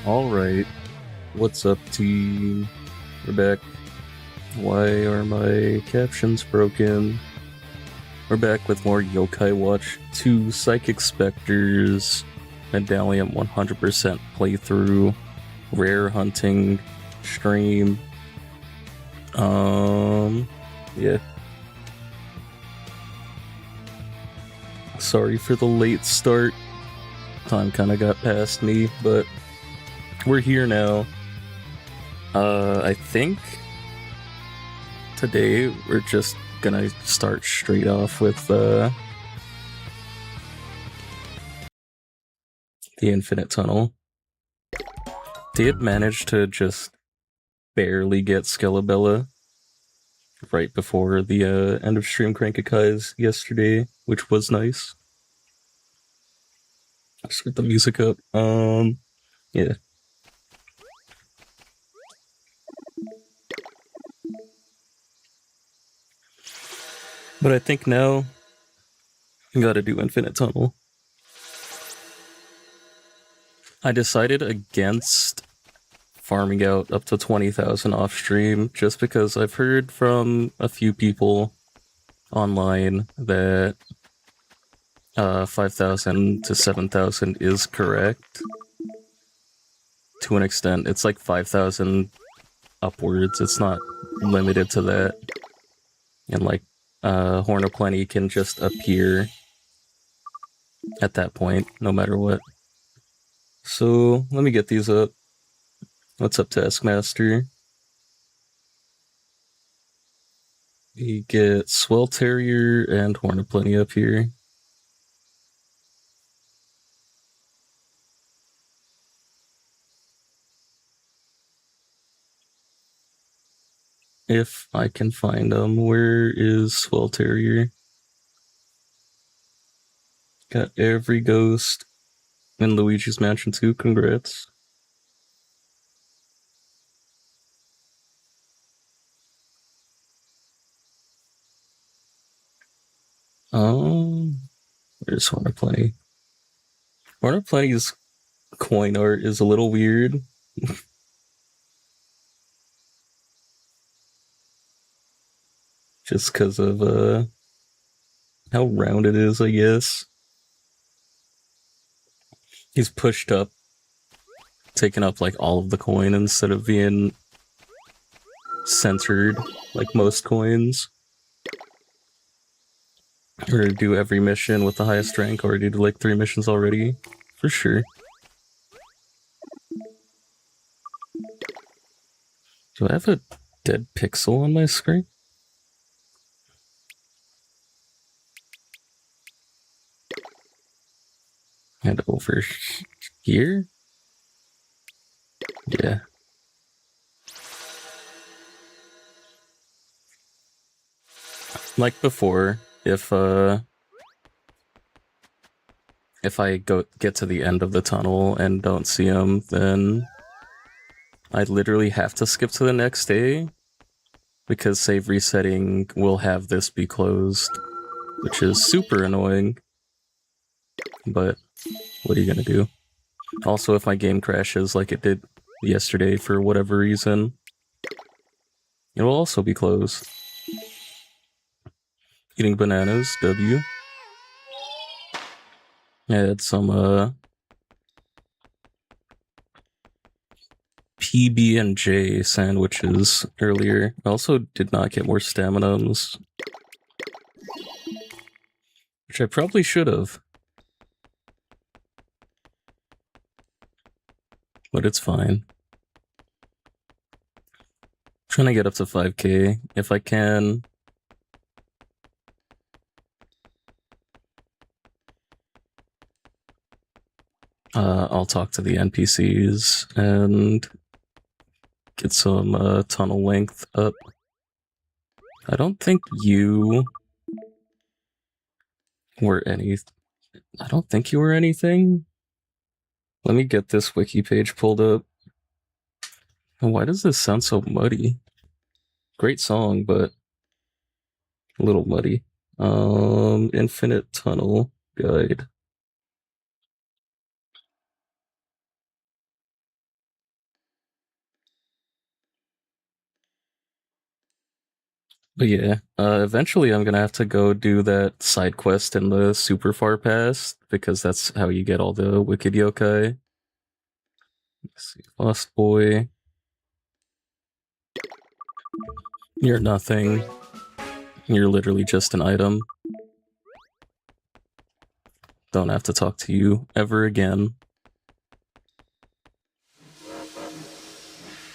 Alright, what's up, team? We're back. Why are my captions broken? We're back with more Yokai Watch 2 Psychic Specters, Medallium 100% playthrough, rare hunting stream. Yeah. Sorry for the late start. Time kind of got past me, but we're here now. I think today we're just gonna start straight off with the Infinite Tunnel. Did manage to just barely get Skelebella right before the end of stream Crankakai's yesterday, which was nice. Start the music up. Yeah. But I think now I gotta do Infinite Tunnel. I decided against farming out up to 20,000 off stream just because I've heard from a few people online that 5,000 to 7,000 is correct. To an extent, it's like 5,000 upwards. It's not limited to that. And like Hornaplenty can just appear at that point, no matter what. So let me get these up. What's up, Taskmaster? We get Swelterrier and Hornaplenty up here. If I can find them. Where is Swelterrier? Got every ghost in Luigi's Mansion 2. Congrats. Where's Hornaplenty? Hornaplenty's coin art is a little weird. Just because of how round it is, I guess. He's pushed up, taking up like all of the coin instead of being centered like most coins. Or do every mission with the highest rank, or do like 3 missions already, for sure. Do I have a dead pixel on my screen? And over here? Yeah. Like before, if I get to the end of the tunnel and don't see him, then I literally have to skip to the next day, because save resetting will have this be closed, which is super annoying. But what are you gonna do? Also, if my game crashes like it did yesterday for whatever reason, it will also be closed. Eating bananas, W. I had some PB&J sandwiches earlier. I also did not get more staminums, which I probably should have. But it's fine. Trying to get up to 5k if I can. I'll talk to the NPCs and get some tunnel length up. I don't think you were anything. Let me get this wiki page pulled up. Why does this sound so muddy? Great song, but a little muddy. Infinite Tunnel Guide. But yeah, eventually I'm gonna have to go do that side quest in the super far past, because that's how you get all the wicked yokai. Let's see, Lost Boy. You're nothing. You're literally just an item. Don't have to talk to you ever again.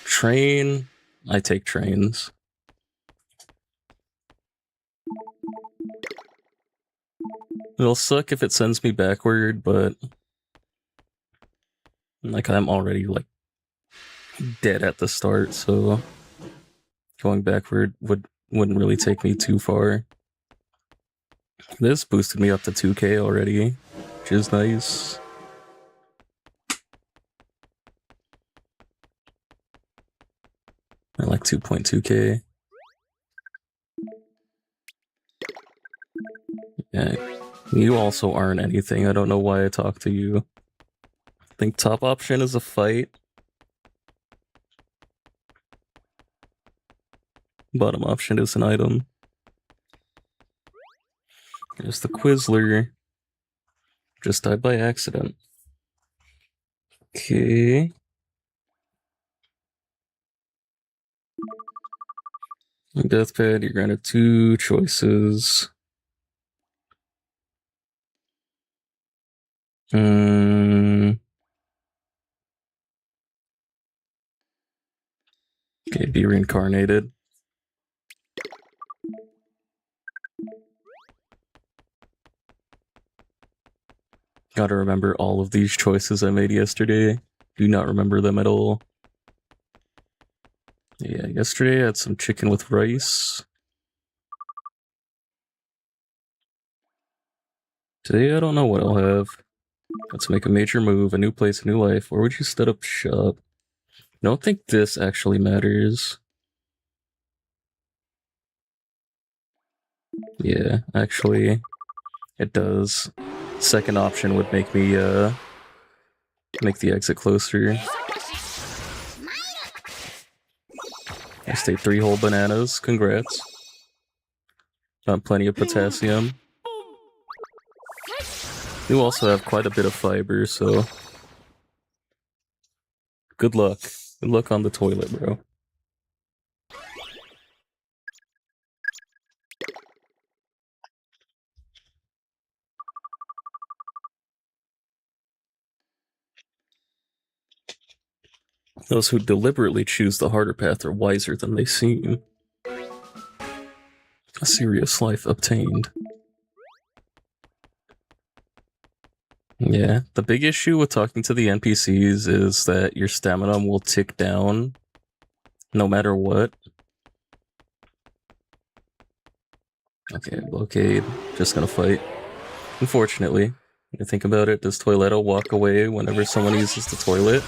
Train. I take trains. It'll suck if it sends me backward, but like I'm already like dead at the start, so going backward wouldn't really take me too far. This boosted me up to 2k already, which is nice. I like 2.2k. Yeah, you also aren't anything. I don't know why I talk to you. I think top option is a fight. Bottom option is an item. There's the Quizler. Just died by accident. Okay. Deathpad, you're granted 2 choices. Okay, be reincarnated. Gotta remember all of these choices I made yesterday. Do not remember them at all. Yeah, yesterday I had some chicken with rice. Today I don't know what I'll have. Let's make a major move, a new place, a new life. Where would you set up shop? I don't think this actually matters. Yeah, actually, it does. Second option would make me, make the exit closer. I stayed 3 whole bananas. Congrats. Got plenty of potassium. You also have quite a bit of fiber, so good luck. Good luck on the toilet, bro. Those who deliberately choose the harder path are wiser than they seem. A serious life obtained. Yeah, the big issue with talking to the NPCs is that your stamina will tick down no matter what. Okay, blockade. Just gonna fight. Unfortunately, when you think about it, does Toiletto walk away whenever someone uses the toilet?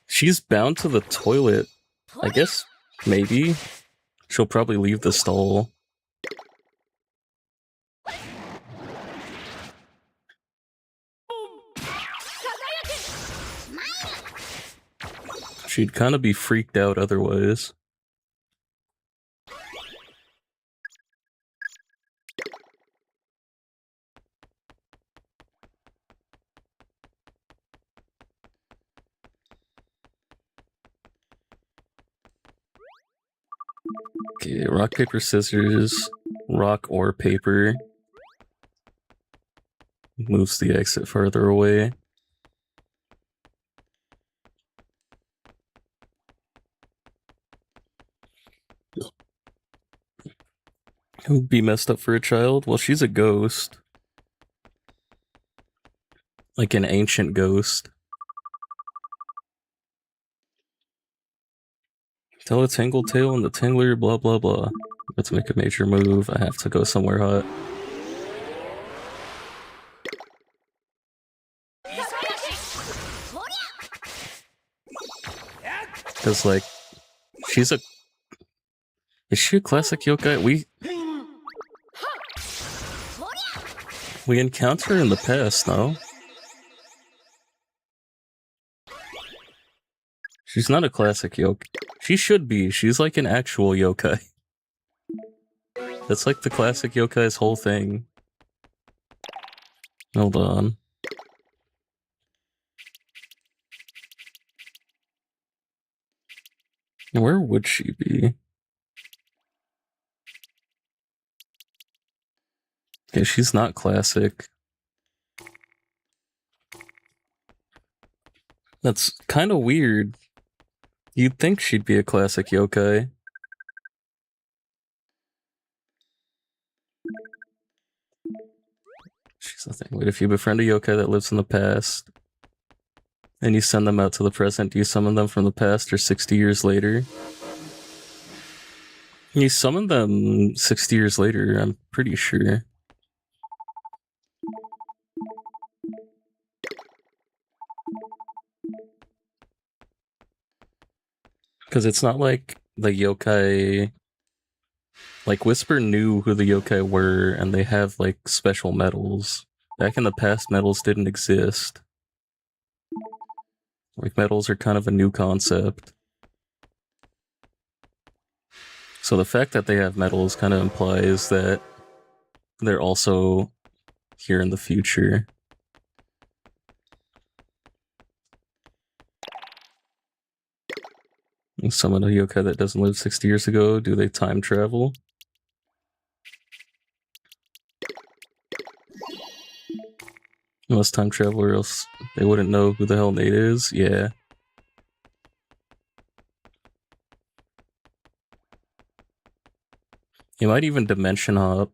She's bound to the toilet. I guess, maybe. She'll probably leave the stall. She'd kind of be freaked out otherwise. Okay, rock, paper, scissors. Rock or paper. Moves the exit farther away. Who would be messed up for a child? Well, she's a ghost. Like an ancient ghost. Tell a tangled tale and the tangler, blah blah blah. Let's make a major move. I have to go somewhere hot. Cause like, she's a... Is she a classic yokai? We encountered her in the past, no? She's not a classic yokai. She should be. She's like an actual yokai. That's like the classic yokai's whole thing. Hold on. Where would she be? Okay, she's not classic. That's kind of weird. You'd think she'd be a classic yokai. She's the thing. Wait, if you befriend a yokai that lives in the past, and you send them out to the present, do you summon them from the past or 60 years later? You summon them 60 years later, I'm pretty sure. Because it's not like the yokai... Like, Whisper knew who the yokai were, and they have, like, special medals. Back in the past, medals didn't exist. Like, medals are kind of a new concept. So the fact that they have medals kind of implies that they're also here in the future. Summon a yokai that doesn't live 60 years ago. Do they time travel? Unless time travel or else they wouldn't know who the hell Nate is. Yeah. He might even dimension hop.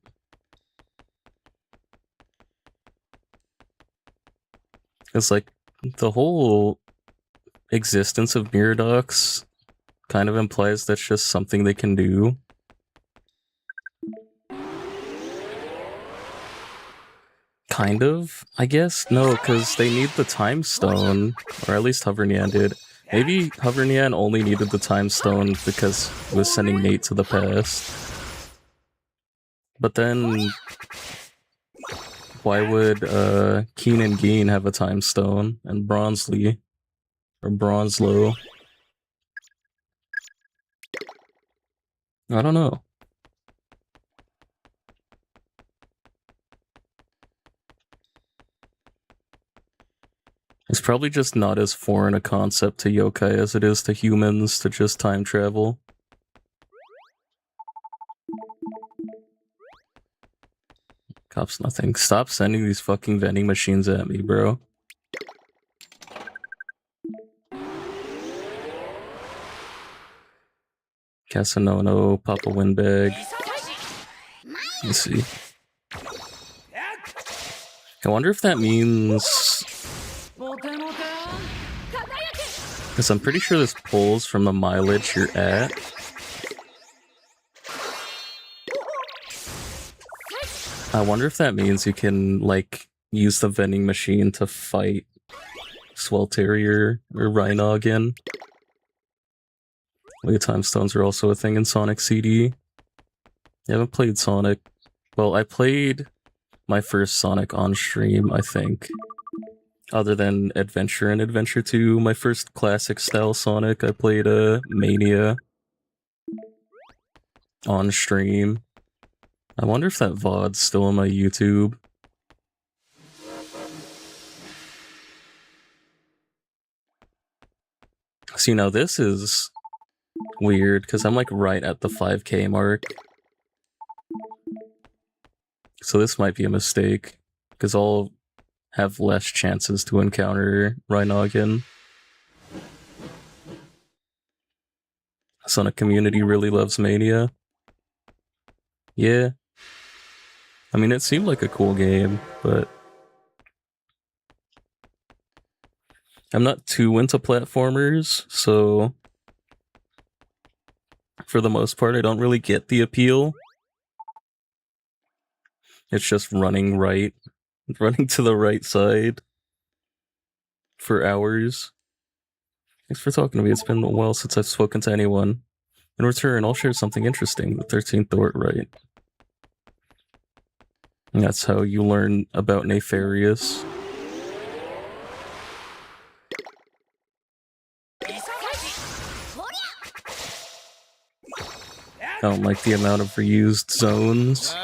It's like the whole existence of Miradox kind of implies that's just something they can do. Kind of, I guess? No, because they need the time stone, or at least Hovernian did. Maybe Hovernian only needed the time stone because it was sending Nate to the past. But then, why would Keen and Geen have a time stone, and Bronzely, or Bronzelo? I don't know. It's probably just not as foreign a concept to yokai as it is to humans to just time travel. Cops nothing. Stop sending these fucking vending machines at me, bro. Casanono, Papa Windbag. Let's see. I wonder if that means... Because I'm pretty sure this pulls from the mileage you're at. I wonder if that means you can, like, use the vending machine to fight Swelterrier or Rhinogon. Like, time stones are also a thing in Sonic CD. I haven't played Sonic. Well, I played my first Sonic on stream, I think. Other than Adventure and Adventure 2, my first classic style Sonic, I played Mania on stream. I wonder if that VOD's still on my YouTube. See, now this is weird, because I'm like right at the 5K mark. So this might be a mistake, because I'll have less chances to encounter Rhinogon. Sonic community really loves Mania. Yeah. I mean, it seemed like a cool game, but I'm not too into platformers, so for the most part, I don't really get the appeal. It's just running to the right side for hours. Thanks for talking to me. It's been a while since I've spoken to anyone. In return, I'll share something interesting. The 13th Dort right. And that's how you learn about Nefarious. I don't like the amount of reused zones.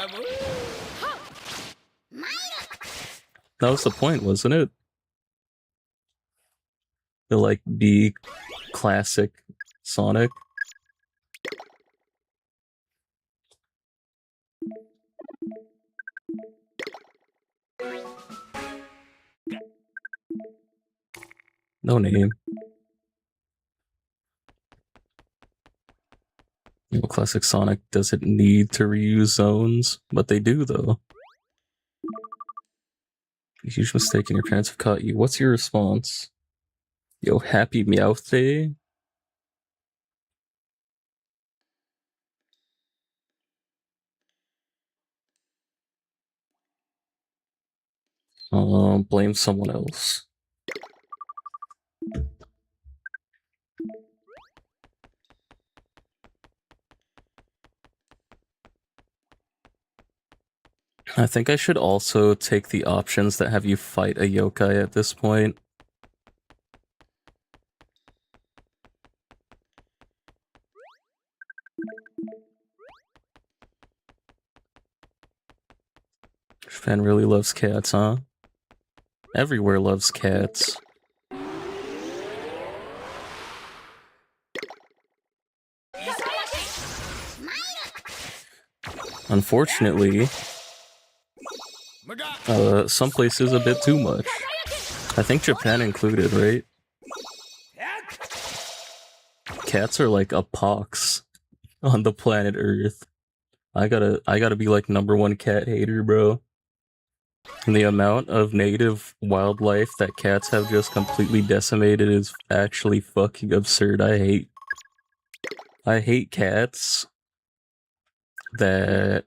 That was the point, wasn't it? To like be classic Sonic. No name. Classic Sonic doesn't need to reuse zones, but they do though. A huge mistake and your parents have caught you. What's your response? Yo, happy Meowth Day? Blame someone else. I think I should also take the options that have you fight a yokai at this point. Japan really loves cats, huh? Everywhere loves cats. Unfortunately, some places a bit too much. I think Japan included, right? Cats are like a pox on the planet Earth. I gotta be like #1 cat hater, bro. And the amount of native wildlife that cats have just completely decimated is actually fucking absurd. I hate cats that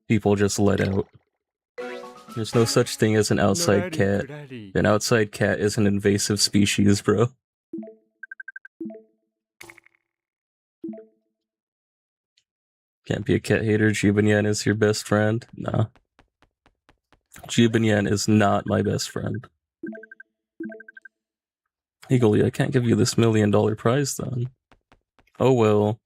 people just let out. There's no such thing as an outside cat. An outside cat is an invasive species, bro. Can't be a cat hater. Jibanyan is your best friend? Nah. Jibanyan is not my best friend. Eagle, I can't give you this $1 million prize then. Oh well.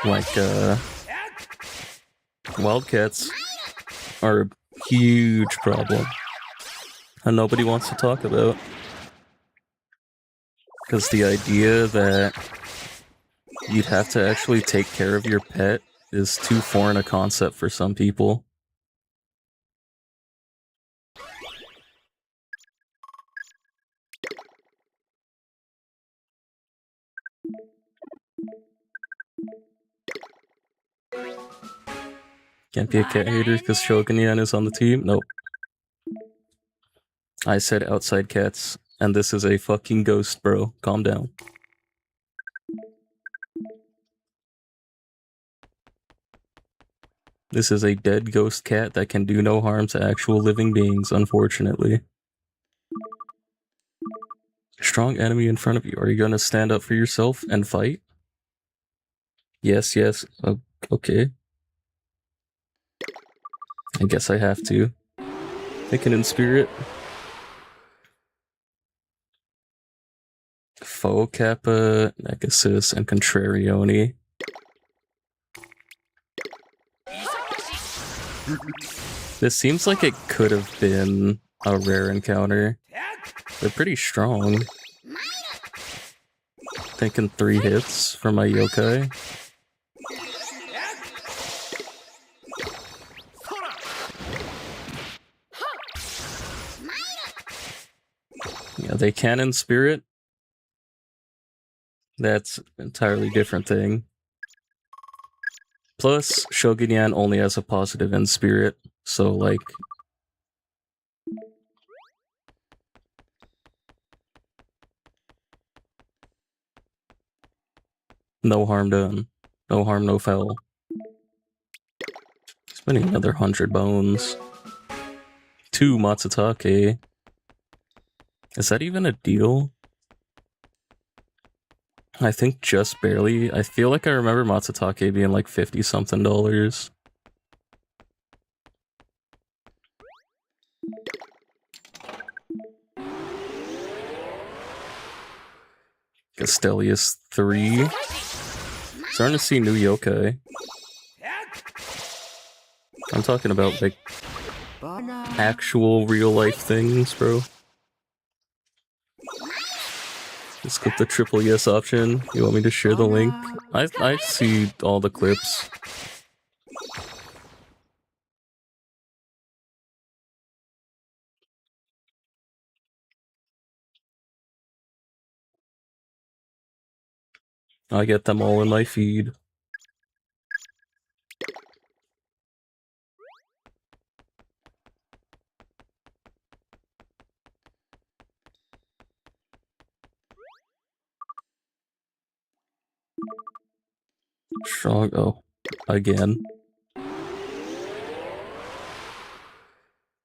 Like, wildcats are a huge problem. And nobody wants to talk about. Because the idea that you'd have to actually take care of your pet is too foreign a concept for some people. Can't be a cat hater because Shogunyan is on the team? Nope. I said outside cats, and this is a fucking ghost, bro. Calm down. This is a dead ghost cat that can do no harm to actual living beings, unfortunately. Strong enemy in front of you. Are you gonna stand up for yourself and fight? Yes, yes. Okay. I guess I have to. Thinking in spirit. Faux Kappa, Negasus, and Contrarioni. This seems like it could have been a rare encounter. They're pretty strong. Thinking 3 hits for my yokai. Yeah, they can in spirit. That's an entirely different thing. Plus, Shogunyan only has a positive in spirit, so like... no harm done. No harm, no foul. Spending another 100 bones. 2 Matsutake. Is that even a deal? I think just barely. I feel like I remember Matsutake being like 50-something dollars. Castellius 3. Starting to see new yokai. I'm talking about like actual real life things, bro. Let's click the triple yes option. You want me to share the link? I see all the clips. I get them all in my feed. Strong. Oh, again.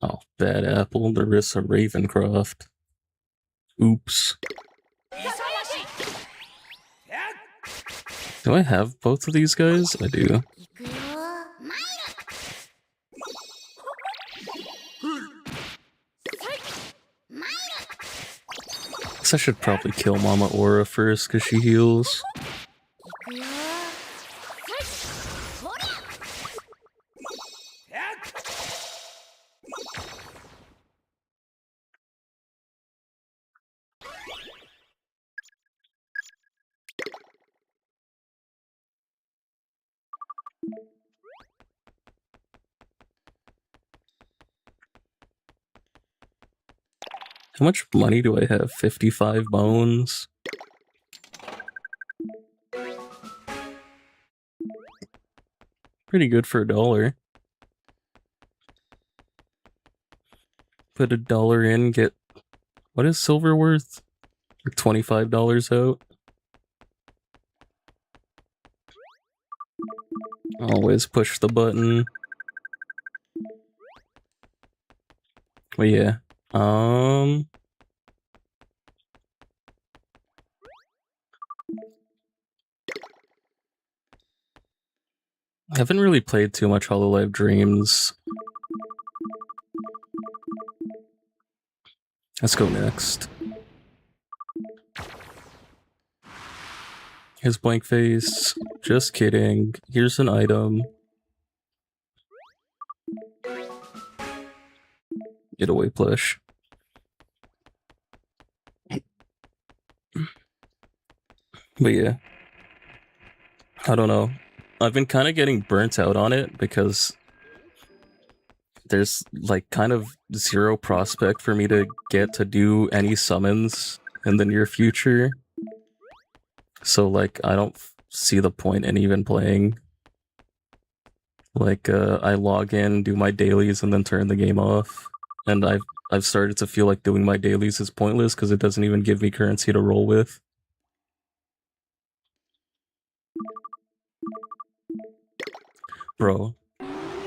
Oh, bad apple. Narissa Ravencroft. Oops. Do I have both of these guys? I do. Guess I should probably kill Mama Aura first because she heals. How much money do I have? 55 bones? Pretty good for $1. Put $1 in, get... What is silver worth? Like $25 out? Always push the button. But yeah. I haven't really played too much Hololive Dreams. Let's go next. Here's blank face. Just kidding. Here's an item. Get away, plush. But yeah. I don't know. I've been kind of getting burnt out on it because there's like kind of zero prospect for me to get to do any summons in the near future. So like I don't see the point in even playing. Like I log in, do my dailies, and then turn the game off. And I've started to feel like doing my dailies is pointless because it doesn't even give me currency to roll with. Bro,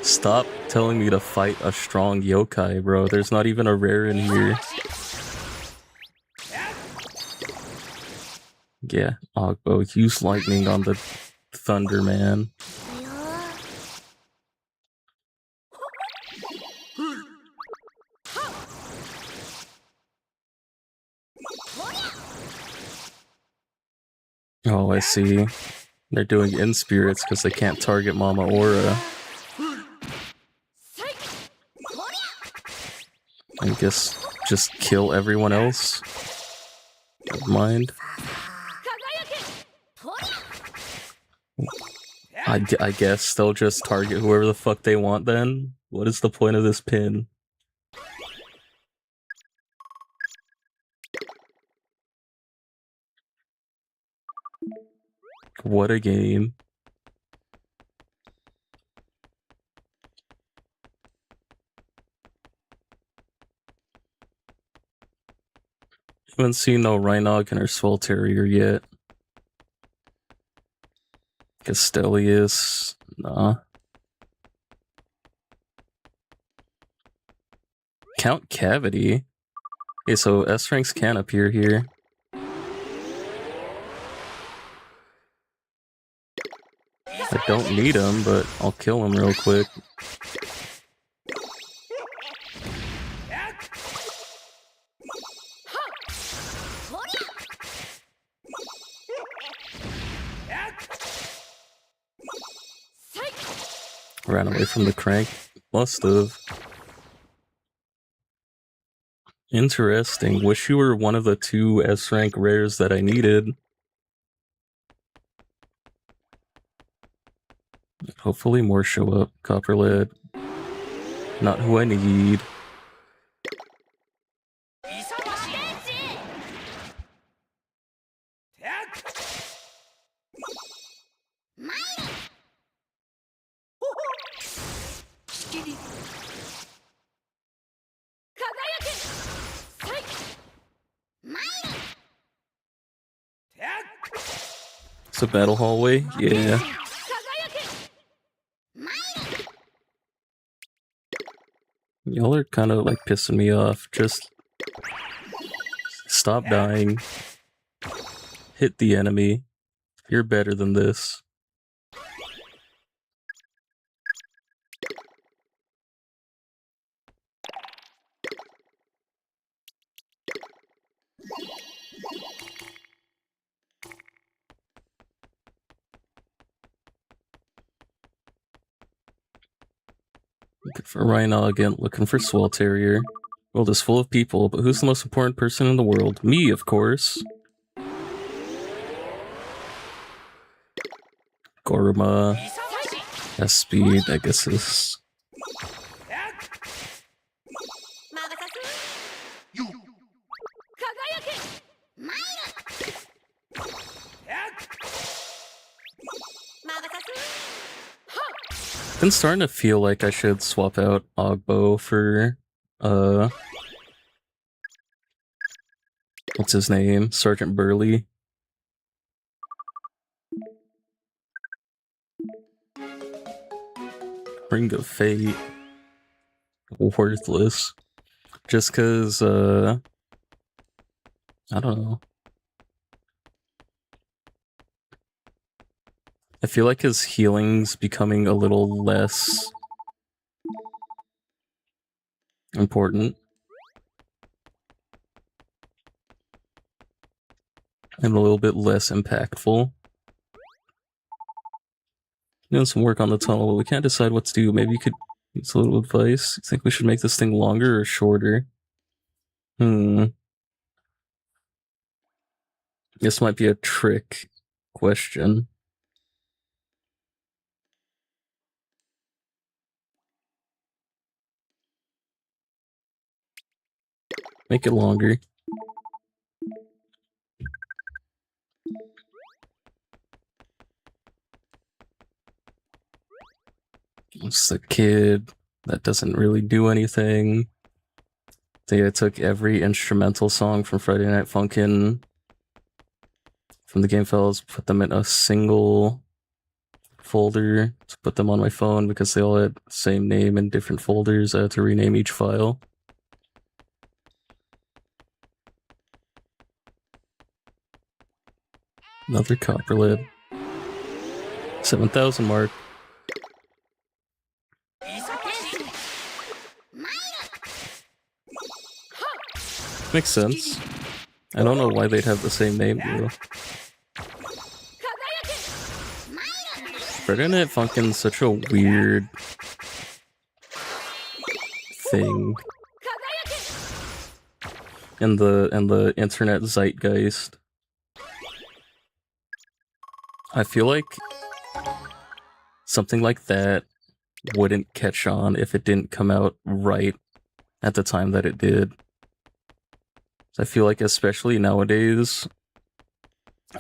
stop telling me to fight a strong yokai, bro. There's not even a rare in here. Yeah, Ogbo, use lightning on the Thunder Man. Oh, I see. They're doing in-spirits because they can't target Mama Aura. I guess just kill everyone else. Never mind. I guess they'll just target whoever the fuck they want then? What is the point of this pin? What a game. Haven't seen no Rhinogon or Swelterrier yet. Castellius, nah. Count Cavity? Okay, so S ranks can appear here. I don't need him, but I'll kill him real quick. Ran away from the crank. Must have. Interesting. Wish you were one of the 2 S-rank rares that I needed. Hopefully more show up. Copper lead. Not who I need. It's a battle hallway? Yeah. Y'all are kind of like pissing me off. Just stop dying. Hit the enemy. You're better than this. Looking for Rhinoggent, looking for Swelterrier. World is full of people, but who's the most important person in the world? Me, of course. Gorma. S-Speed, I guess is... Been starting to feel like I should swap out Ogbo for, what's his name? Sergeant Burley. Ring of Fate. Worthless. Just cause, I don't know. I feel like his healing's becoming a little less important. And a little bit less impactful. Doing some work on the tunnel, but we can't decide what to do. Maybe you could use a little advice. You think we should make this thing longer or shorter? This might be a trick question. Make it longer. It's the kid that doesn't really do anything. I took every instrumental song from Friday Night Funkin' from the game files, put them in a single folder to put them on my phone because they all had the same name in different folders. I had to rename each file. Another copper lid. 7,000 mark. Makes sense. I don't know why they'd have the same name, though. Friday Night Funkin's such a weird thing in the internet zeitgeist. I feel like something like that wouldn't catch on if it didn't come out right at the time that it did. I feel like especially nowadays,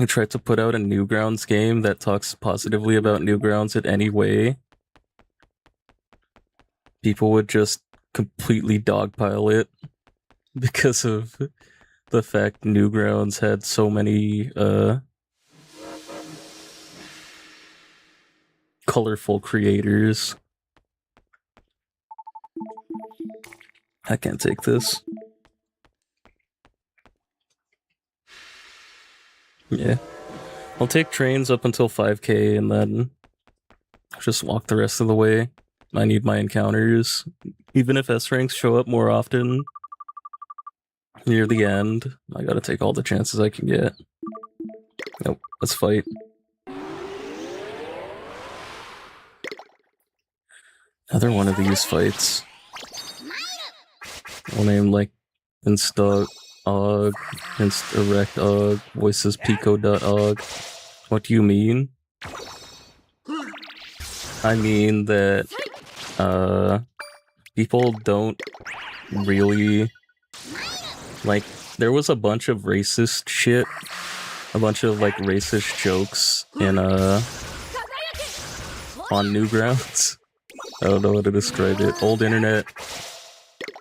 you try to put out a Newgrounds game that talks positively about Newgrounds in any way, people would just completely dogpile it because of the fact Newgrounds had so many colorful creators. I can't take this. Yeah. I'll take trains up until 5k and then Just walk the rest of the way. I need my encounters. Even if S ranks show up more often near the end, I gotta take all the chances I can get. Nope, let's fight. Another one of these fights. I'll name like insta og, inst-erect og, voices pico.og. What do you mean? I mean that people don't really like, there was a bunch of racist shit, a bunch of like racist jokes in on Newgrounds. I don't know how to describe it. Old internet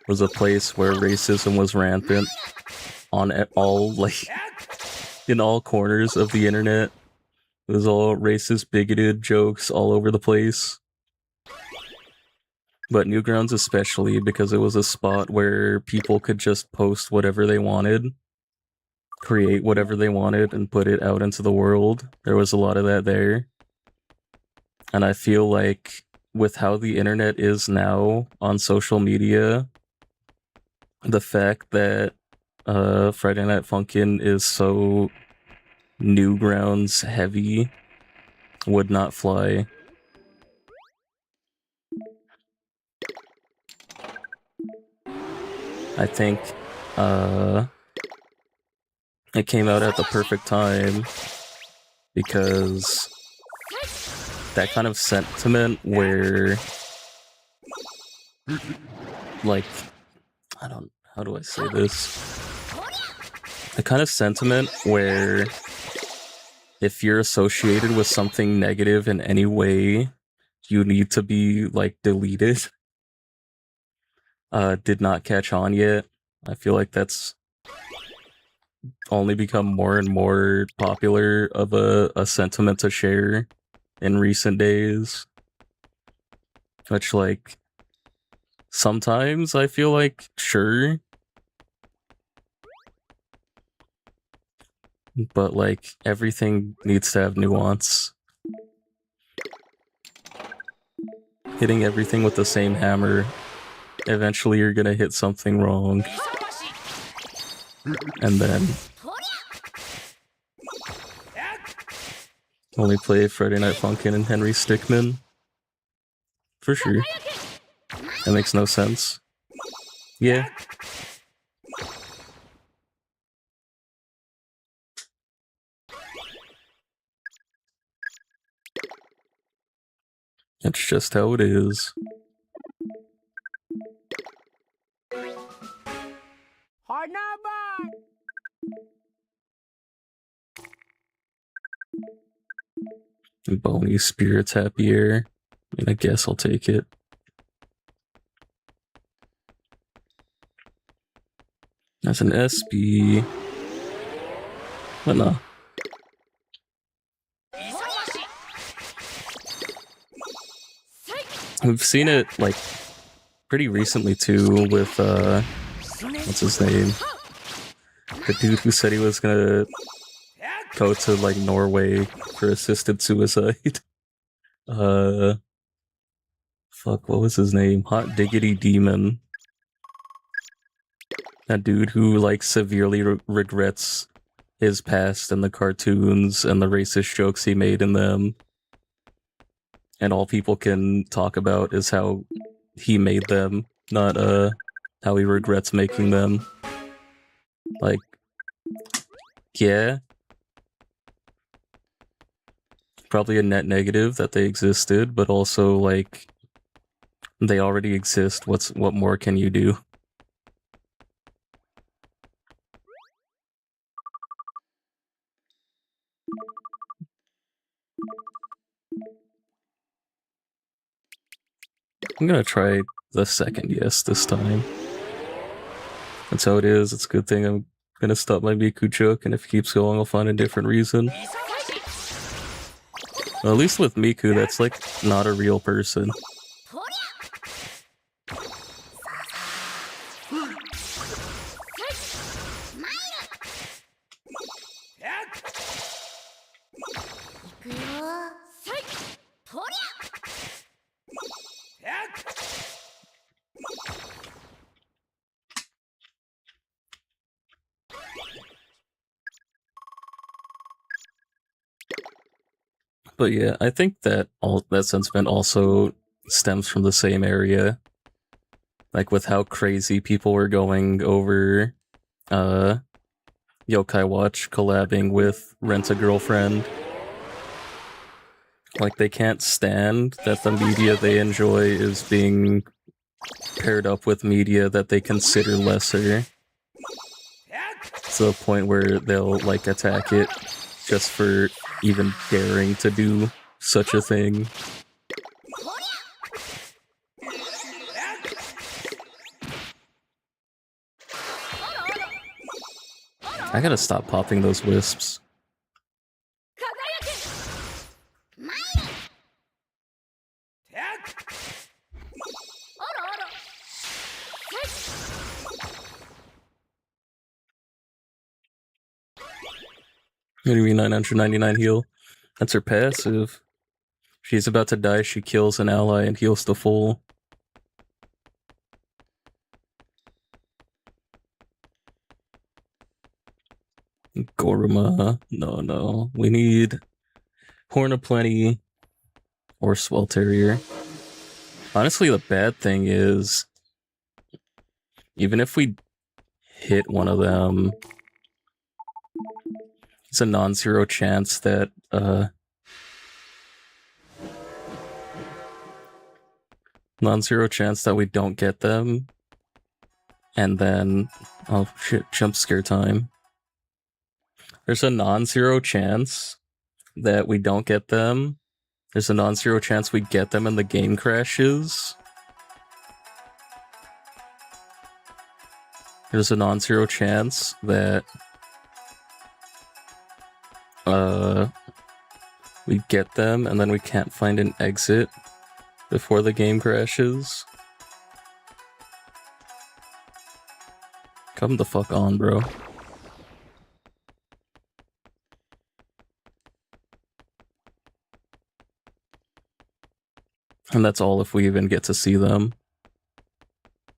was a place where racism was rampant on all, like, in all corners of the internet. It was all racist, bigoted jokes all over the place. But Newgrounds especially, because it was a spot where people could just post whatever they wanted, create whatever they wanted, and put it out into the world. There was a lot of that there. And I feel like with how the internet is now on social media, the fact that Friday Night Funkin' is so Newgrounds heavy would not fly. I think it came out at the perfect time because that kind of sentiment where, like, how do I say this? The kind of sentiment where if you're associated with something negative in any way, you need to be, like, deleted, did not catch on yet. I feel like that's only become more and more popular of a sentiment to share in recent days. Which, like, sometimes I feel like, sure, but, like, everything needs to have nuance. Hitting everything with the same hammer, eventually you're gonna hit something wrong. And then only play Friday Night Funkin' and Henry Stickmin. For sure. That makes no sense. Yeah. It's just how it is. Bony Spirits Happier. I mean, I guess I'll take it. That's an SB. But no. We've seen it, like, pretty recently too with, what's his name? The dude who said he was gonna go to, like, Norway for assisted suicide. Fuck, what was his name? Hot Diggity Demon. That dude who, like, severely regrets his past and the cartoons and the racist jokes he made in them. And all people can talk about is how he made them, not, how he regrets making them. Like, yeah. Probably a net negative that they existed, but also, like, they already exist. What more can you do? I'm gonna try the second yes this time. That's how it is. It's a good thing I'm gonna stop my Miku joke, and if it keeps going, I'll find a different reason. Well, at least with Miku, that's, like, not a real person. But yeah, I think that all that sentiment also stems from the same area. Like with how crazy people were going over Yokai Watch collabing with Rent a Girlfriend. Like they can't stand that the media they enjoy is being paired up with media that they consider lesser. To the point where they'll like attack it just for even daring to do such a thing. I gotta stop popping those wisps. What do you mean 999 heal? That's her passive. She's about to die, she kills an ally and heals to full. Goruma. No. We need Hornaplenty or Swelterrier. Honestly, the bad thing is, even if we hit one of them, it's a non-zero chance that, non-zero chance that we don't get them. And then, oh shit, jump scare time. There's a non-zero chance that we don't get them. There's a non-zero chance we get them and the game crashes. There's a non-zero chance that we get them and then we can't find an exit before the game crashes. Come the fuck on, bro. And that's all if we even get to see them.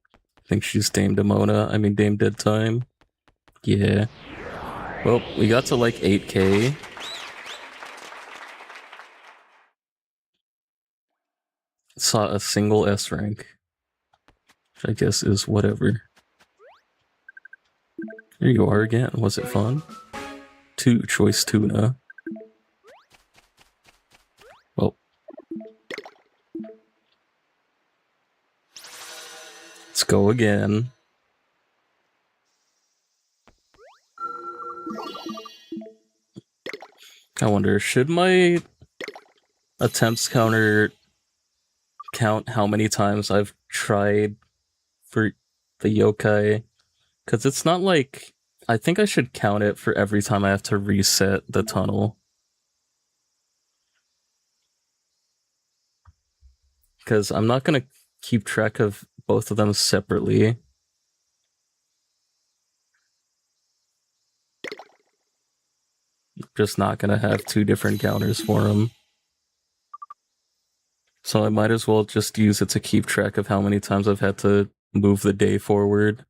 I think she's Dame Demona. I mean Dame Dead Time. Yeah. Well, we got to like 8k. Saw a single S rank. Which I guess is whatever. There you are again. Was it fun? 2 choice tuna. Well. Let's go again. I wonder, should my attempts counter count how many times I've tried for the yokai? Because it's not like... I think I should count it for every time I have to reset the tunnel. Because I'm not going to keep track of both of them separately. Just not going to have 2 different counters for them. So I might as well just use it to keep track of how many times I've had to move the day forward.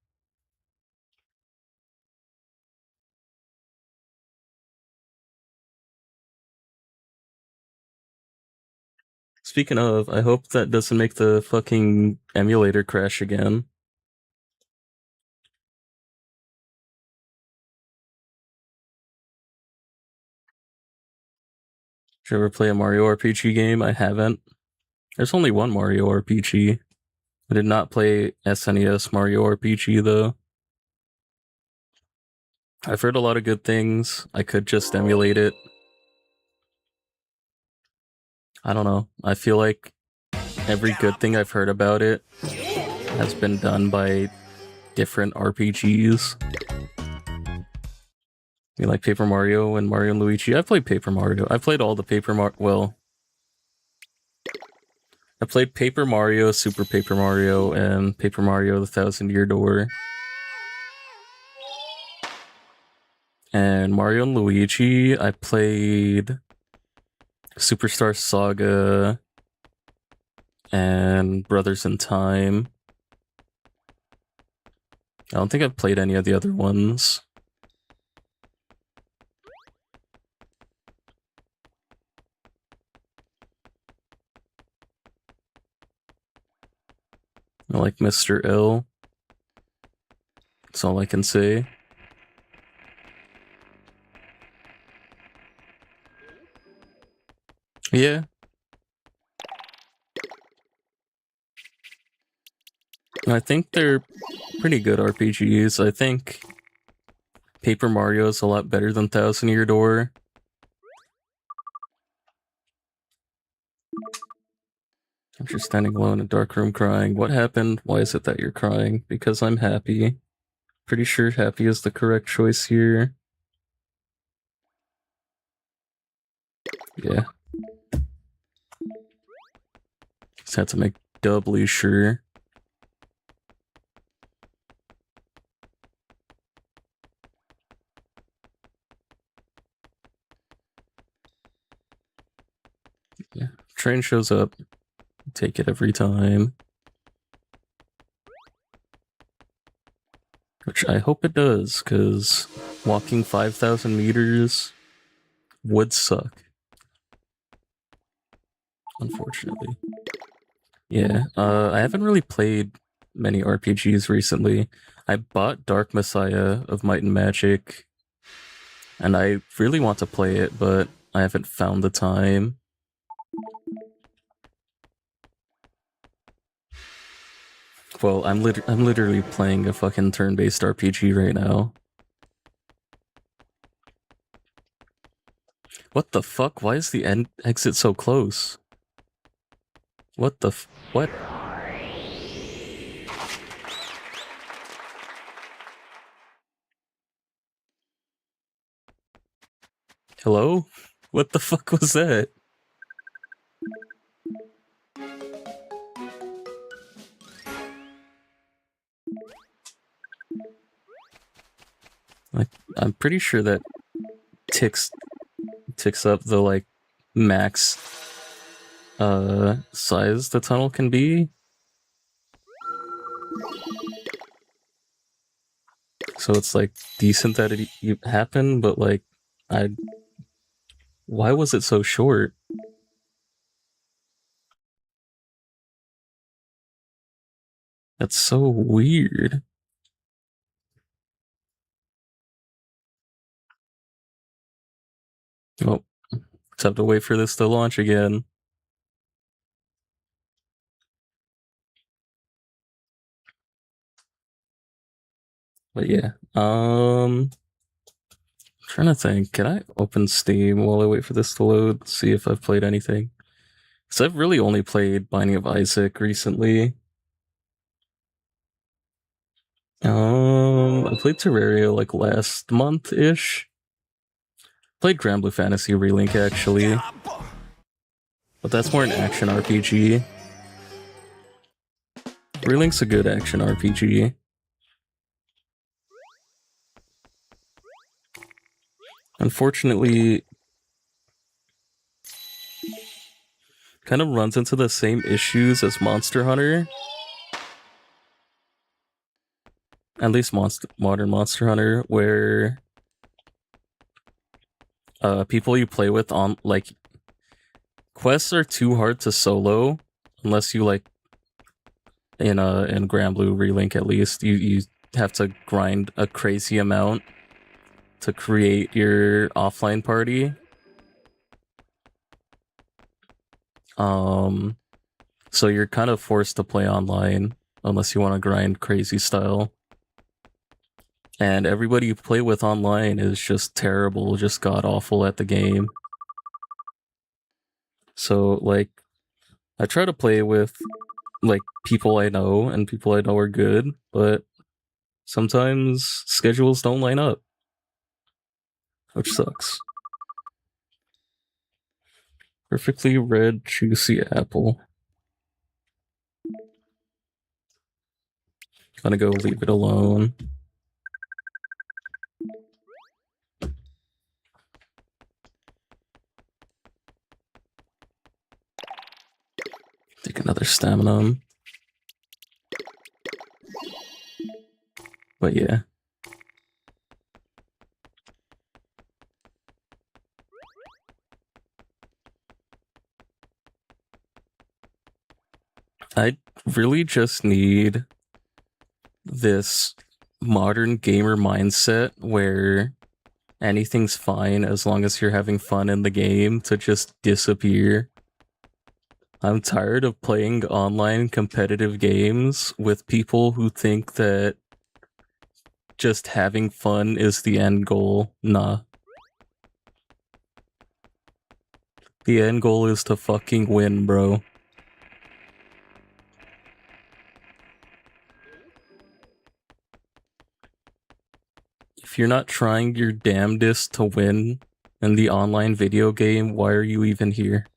Speaking of, I hope that doesn't make the fucking emulator crash again. Did you ever play a Mario RPG game? I haven't. There's only one Mario RPG. I did not play SNES Mario RPG though. I've heard a lot of good things. I could just emulate it. I don't know. I feel like every good thing I've heard about it has been done by different RPGs. You like Paper Mario and Mario and Luigi? I've played Paper Mario. I played all the Paper Mario. Well, I played Paper Mario, Super Paper Mario, and Paper Mario the Thousand Year Door. And Mario and Luigi, I played Superstar Saga and Brothers in Time. I don't think I've played any of the other ones. I like Mr. Ill. That's all I can say. Yeah. I think they're pretty good RPGs. I think Paper Mario is a lot better than Thousand Year Door. I'm just standing alone in a dark room crying. What happened? Why is it that you're crying? Because I'm happy. Pretty sure happy is the correct choice here. Yeah. Just had to make doubly sure. Yeah. Train shows up. Take it every time. Which I hope it does, because walking 5,000 meters would suck. Unfortunately. Yeah, I haven't really played many RPGs recently. I bought Dark Messiah of Might and Magic, and I really want to play it, but I haven't found the time. Well, I'm literally playing a fucking turn-based RPG right now. What the fuck? Why is the end exit so close? What the what? Hello? What the fuck was that? Like, I'm pretty sure that ticks up the like max size the tunnel can be. So it's like decent that it happened, but like why was it so short? That's so weird. Well, just have to wait for this to launch again. But yeah, trying to think. Can I open Steam while I wait for this to load? See if I've played anything. Because I've really only played Binding of Isaac recently. I played Terraria like last month-ish. Played Grand Blue Fantasy Relink actually. But that's more an action RPG. Relink's a good action RPG. Unfortunately, kind of runs into the same issues as Monster Hunter. At least modern Monster Hunter, where people you play with on like quests are too hard to solo unless you like in Grand Blue Relink at least you have to grind a crazy amount to create your offline party. So you're kind of forced to play online unless you want to grind crazy style. And everybody you play with online is just terrible, just god awful at the game. So like I try to play with like people I know and people I know are good, but sometimes schedules don't line up, which sucks. Perfectly red, juicy apple. Gonna go leave it alone. Take another stamina. But yeah. I really just need this modern gamer mindset where anything's fine as long as you're having fun in the game to just disappear. I'm tired of playing online competitive games with people who think that just having fun is the end goal. Nah. The end goal is to fucking win, bro. If you're not trying your damnedest to win in the online video game, why are you even here?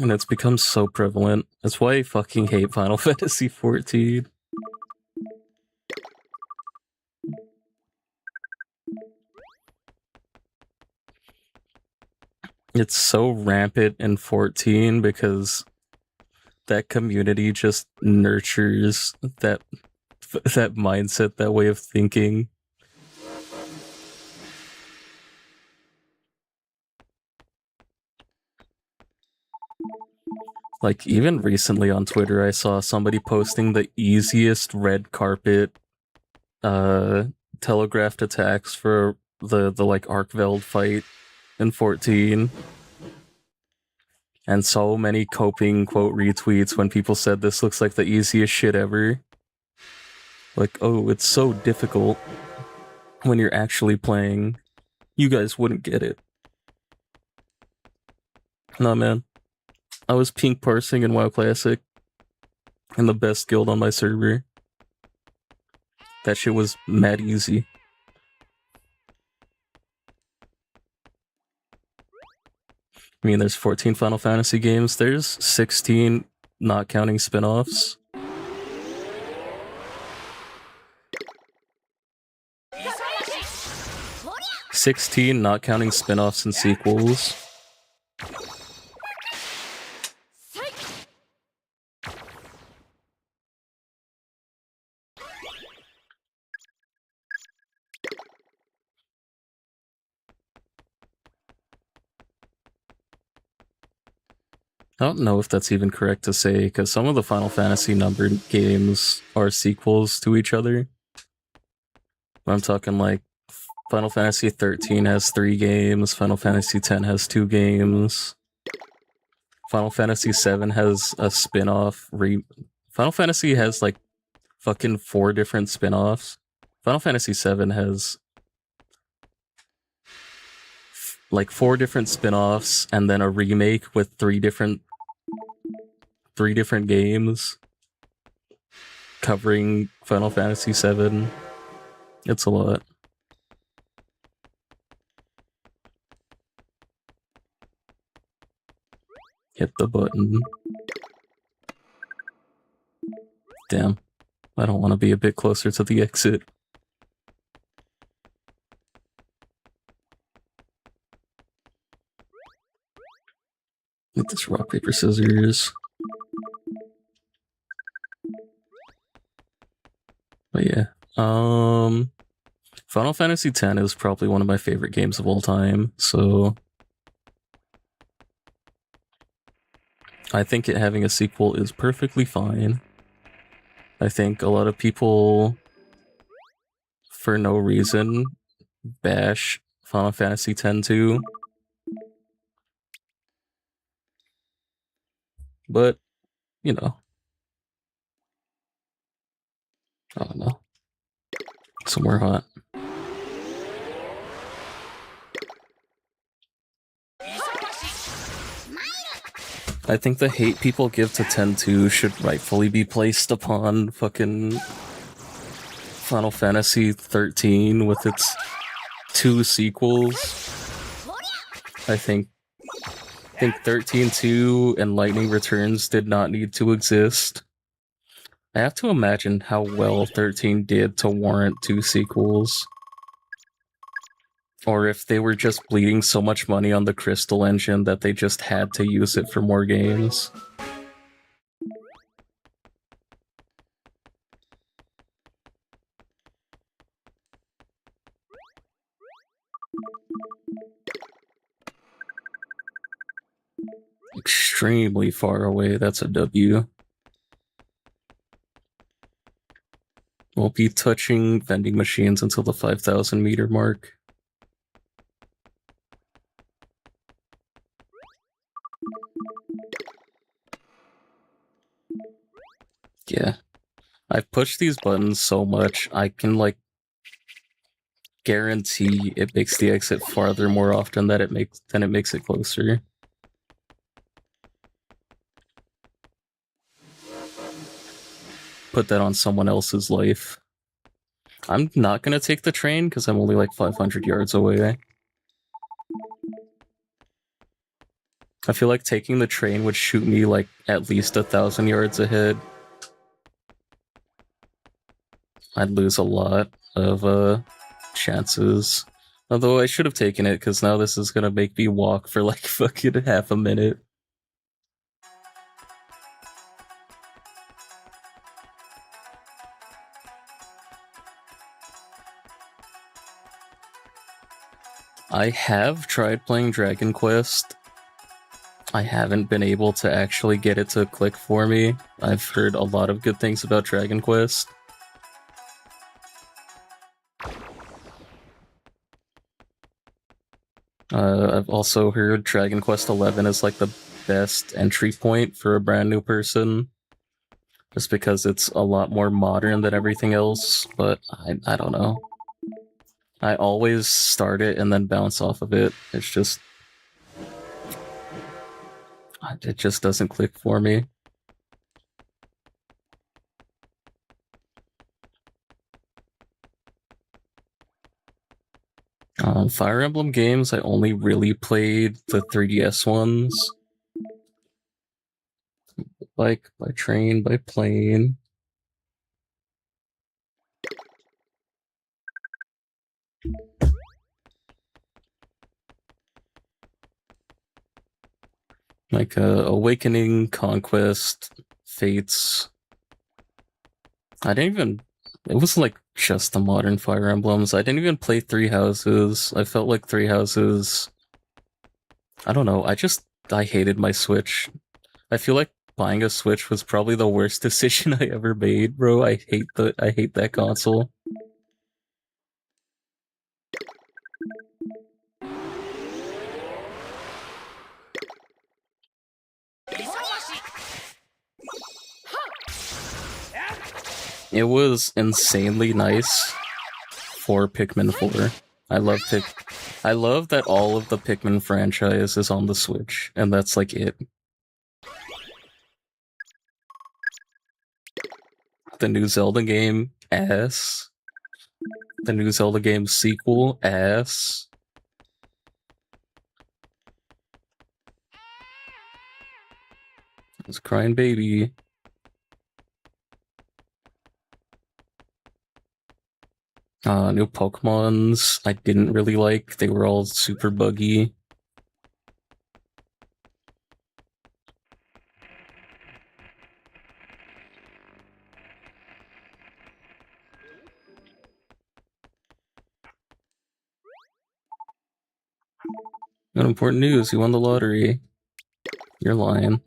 And it's become so prevalent. That's why I fucking hate Final Fantasy XIV. It's so rampant in 14 because that community just nurtures that mindset, that way of thinking. Like, even recently on Twitter, I saw somebody posting the easiest red carpet telegraphed attacks for the like Arkveld fight in 14. And so many coping quote retweets when people said this looks like the easiest shit ever. Like, oh, it's so difficult when you're actually playing. You guys wouldn't get it. Nah, man. I was pink parsing in WoW Classic in the best guild on my server. That shit was mad easy. I mean, there's 14 Final Fantasy games. There's 16, not counting spin-offs. $16, not counting spin-offs and sequels. I don't know if that's even correct to say, because some of the Final Fantasy numbered games are sequels to each other. But I'm talking like Final Fantasy 13 has 3 games, Final Fantasy 10 has 2 games, Final Fantasy 7 has a spin-off. Final Fantasy has like fucking 4 different spin-offs. Final Fantasy 7 has like 4 different spin-offs and then a remake with 3 different games covering Final Fantasy 7. It's a lot. Hit the button. Damn. I don't want to be a bit closer to the exit. Get this rock, paper, scissors. But yeah. Final Fantasy X is probably one of my favorite games of all time, so I think it having a sequel is perfectly fine. I think a lot of people, for no reason, bash Final Fantasy X too. But, you know. I don't know. Somewhere hot. I think the hate people give to 10-2 should rightfully be placed upon fucking Final Fantasy 13 with its 2 sequels. I think 13-2 and Lightning Returns did not need to exist. I have to imagine how well 13 did to warrant 2 sequels. Or if they were just bleeding so much money on the Crystal engine that they just had to use it for more games. Extremely far away, that's a W. Won't be touching vending machines until the 5,000 meter mark. Yeah. I've pushed these buttons so much, I can, like, guarantee it makes the exit farther more often than it makes it closer. Put that on someone else's life. I'm not gonna take the train because I'm only like 500 yards away. I feel like taking the train would shoot me like at least 1,000 yards ahead. I'd lose a lot of chances. Although I should have taken it because now this is gonna make me walk for like fucking half a minute. I have tried playing Dragon Quest. I haven't been able to actually get it to click for me. I've heard a lot of good things about Dragon Quest. I've also heard Dragon Quest XI is like the best entry point for a brand new person. Just because it's a lot more modern than everything else, but I don't know. I always start it and then bounce off of it. It's just... it just doesn't click for me. Fire Emblem games, I only really played the 3DS ones. Bike, by train, by plane. Like Awakening, Conquest, Fates. I didn't even... it was like just the modern Fire Emblems. I didn't even play Three Houses. I felt like Three Houses... I don't know, I hated my Switch. I feel like buying a Switch was probably the worst decision I ever made, bro. I hate that console. It was insanely nice for Pikmin 4. I love that all of the Pikmin franchise is on the Switch, and that's like it. The new Zelda game, ass. The new Zelda game sequel, ass. It's crying baby. New Pokemons I didn't really like. They were all super buggy. Got important news, you won the lottery. You're lying.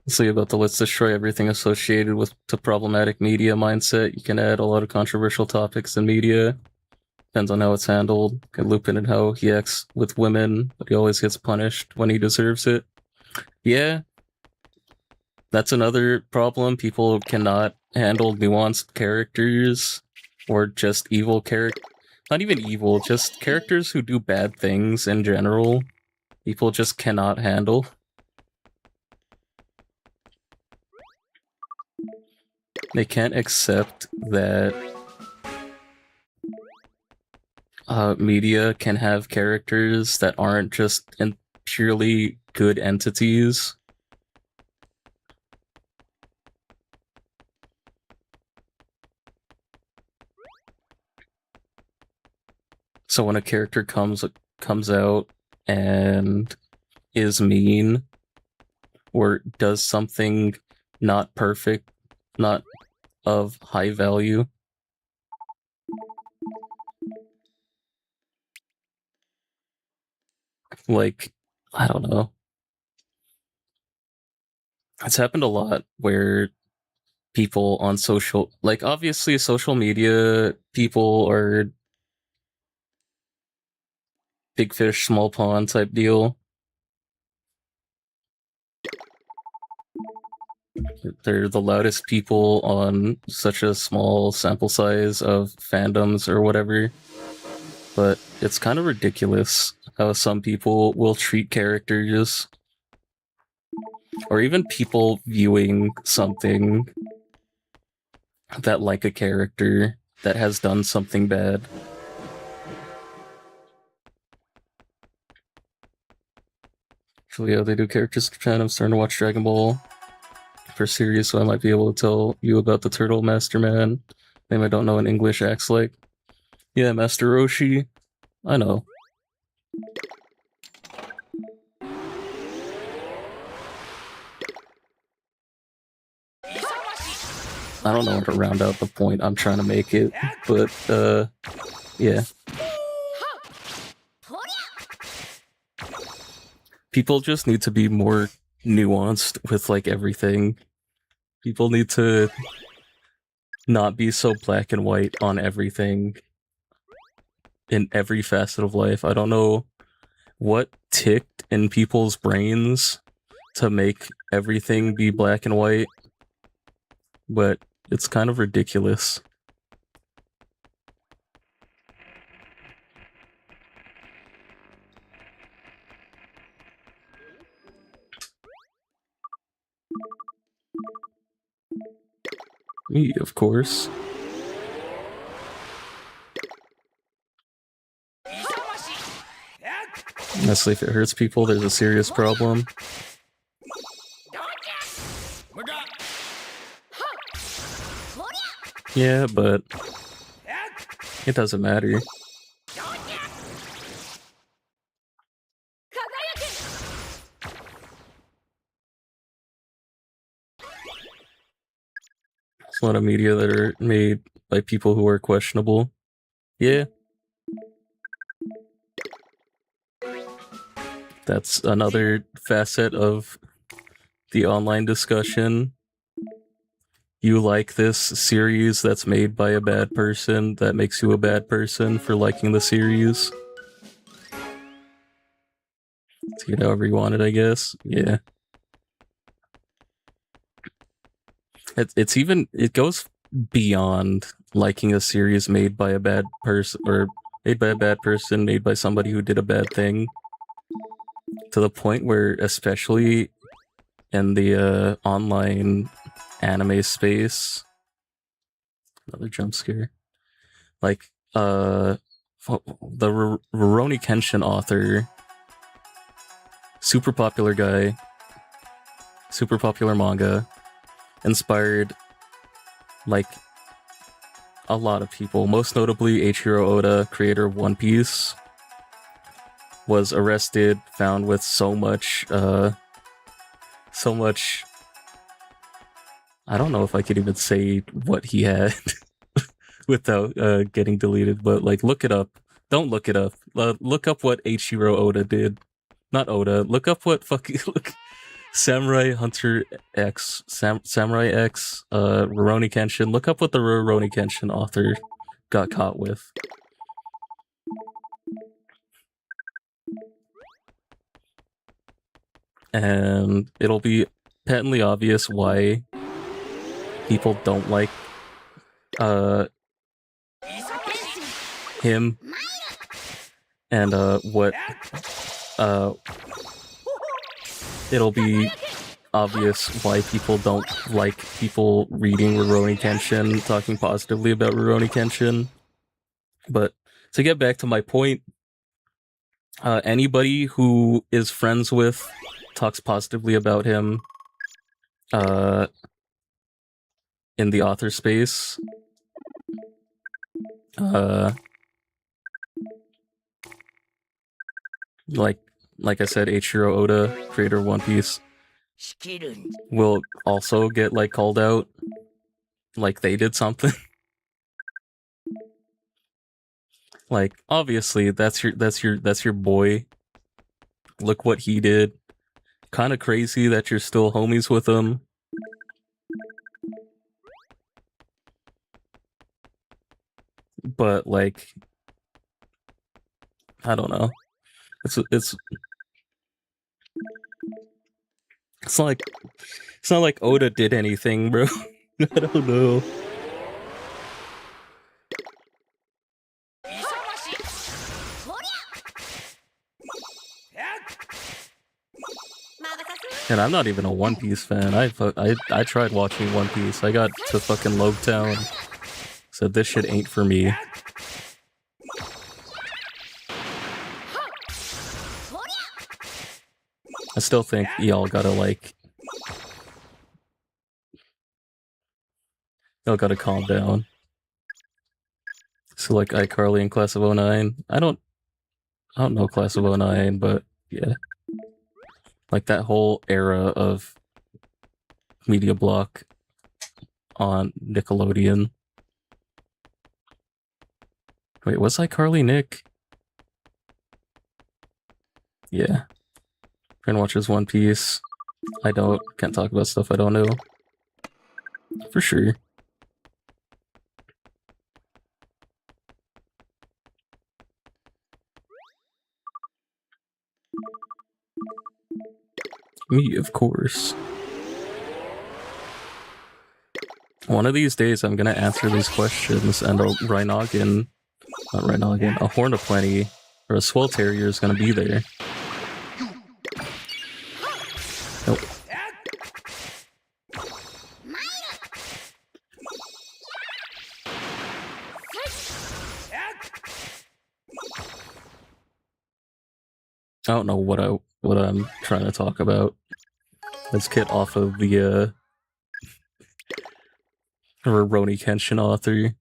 See about the let's destroy everything associated with the problematic media mindset. You can add a lot of controversial topics in media. Depends on how it's handled. Can loop in and how he acts with women, but he always gets punished when he deserves it. Yeah, that's another problem. People cannot handle nuanced characters or just evil characters. Not even evil, just characters who do bad things in general. People just cannot handle. They can't accept that media can have characters that aren't just purely good entities. So when a character comes out and is mean or does something not perfect, not of high value, like, I don't know. It's happened a lot where people on social, like, obviously social media people are big fish, small pond type deal. They're the loudest people on such a small sample size of fandoms or whatever. But it's kind of ridiculous how some people will treat characters, or even people viewing something that like a character that has done something bad. Actually, yeah, they do characters in Japan. I'm starting to watch Dragon Ball for series, so I might be able to tell you about the Turtle Master Man. Name I don't know in English acts like. Yeah, Master Roshi. I know. I don't know how to round out the point I'm trying to make it, but yeah. People just need to be more nuanced with like everything. People need to not be so black and white on everything in every facet of life. I don't know what ticked in people's brains to make everything be black and white, but it's kind of ridiculous. Me, of course. Honestly, if it hurts people, there's a serious problem. Yeah, but it doesn't matter. There's a lot of media that are made by people who are questionable. Yeah. That's another facet of the online discussion. You like this series that's made by a bad person, that makes you a bad person for liking the series. Take it however you want it, I guess. Yeah. It goes beyond liking a series made by a bad person, or made by a bad person, made by somebody who did a bad thing, to the point where, especially in the online anime space, another jump scare, like the Rurouni Kenshin author, super popular guy, super popular manga, inspired like a lot of people, most notably Eiichiro Oda, creator of One Piece, was arrested, found with so much I don't know if I could even say what he had without getting deleted, but like, look it up. Don't look it up. Look up what Eiichiro Oda did. Not Oda. Look up what fucking Samurai Hunter X, Samurai X, Rurouni Kenshin. Look up what the Rurouni Kenshin author got caught with. And it'll be patently obvious why people don't like him, and what it'll be obvious why people don't like people reading Rurouni Kenshin, talking positively about Rurouni Kenshin. But to get back to my point, anybody who is friends with, talks positively about him in the author space, Like I said, Eiichiro Oda, creator of One Piece, will also get like called out, like they did something. Like obviously that's your boy. Look what he did. Kind of crazy that you're still homies with him. But like, I don't know. It's like it's not like Oda did anything, bro. I don't know. And I'm not even a One Piece fan. I tried watching One Piece. I got to fucking Logtown. Said this shit ain't for me. I still think y'all gotta like, y'all gotta calm down. So like iCarly and Class of 09. I don't know Class of 09, but yeah. Like that whole era of Media Block on Nickelodeon. Wait, was iCarly Nick? Yeah. Friend watches One Piece. I don't. Can't talk about stuff I don't know. For sure. Me, of course. One of these days, I'm gonna answer these questions, and a Rhinogon, not Rhinogon, a Hornaplenty or a Swelterrier is gonna be there. Nope. I don't know what I'm trying to talk about. Let's get off of the Rurouni Kenshin author.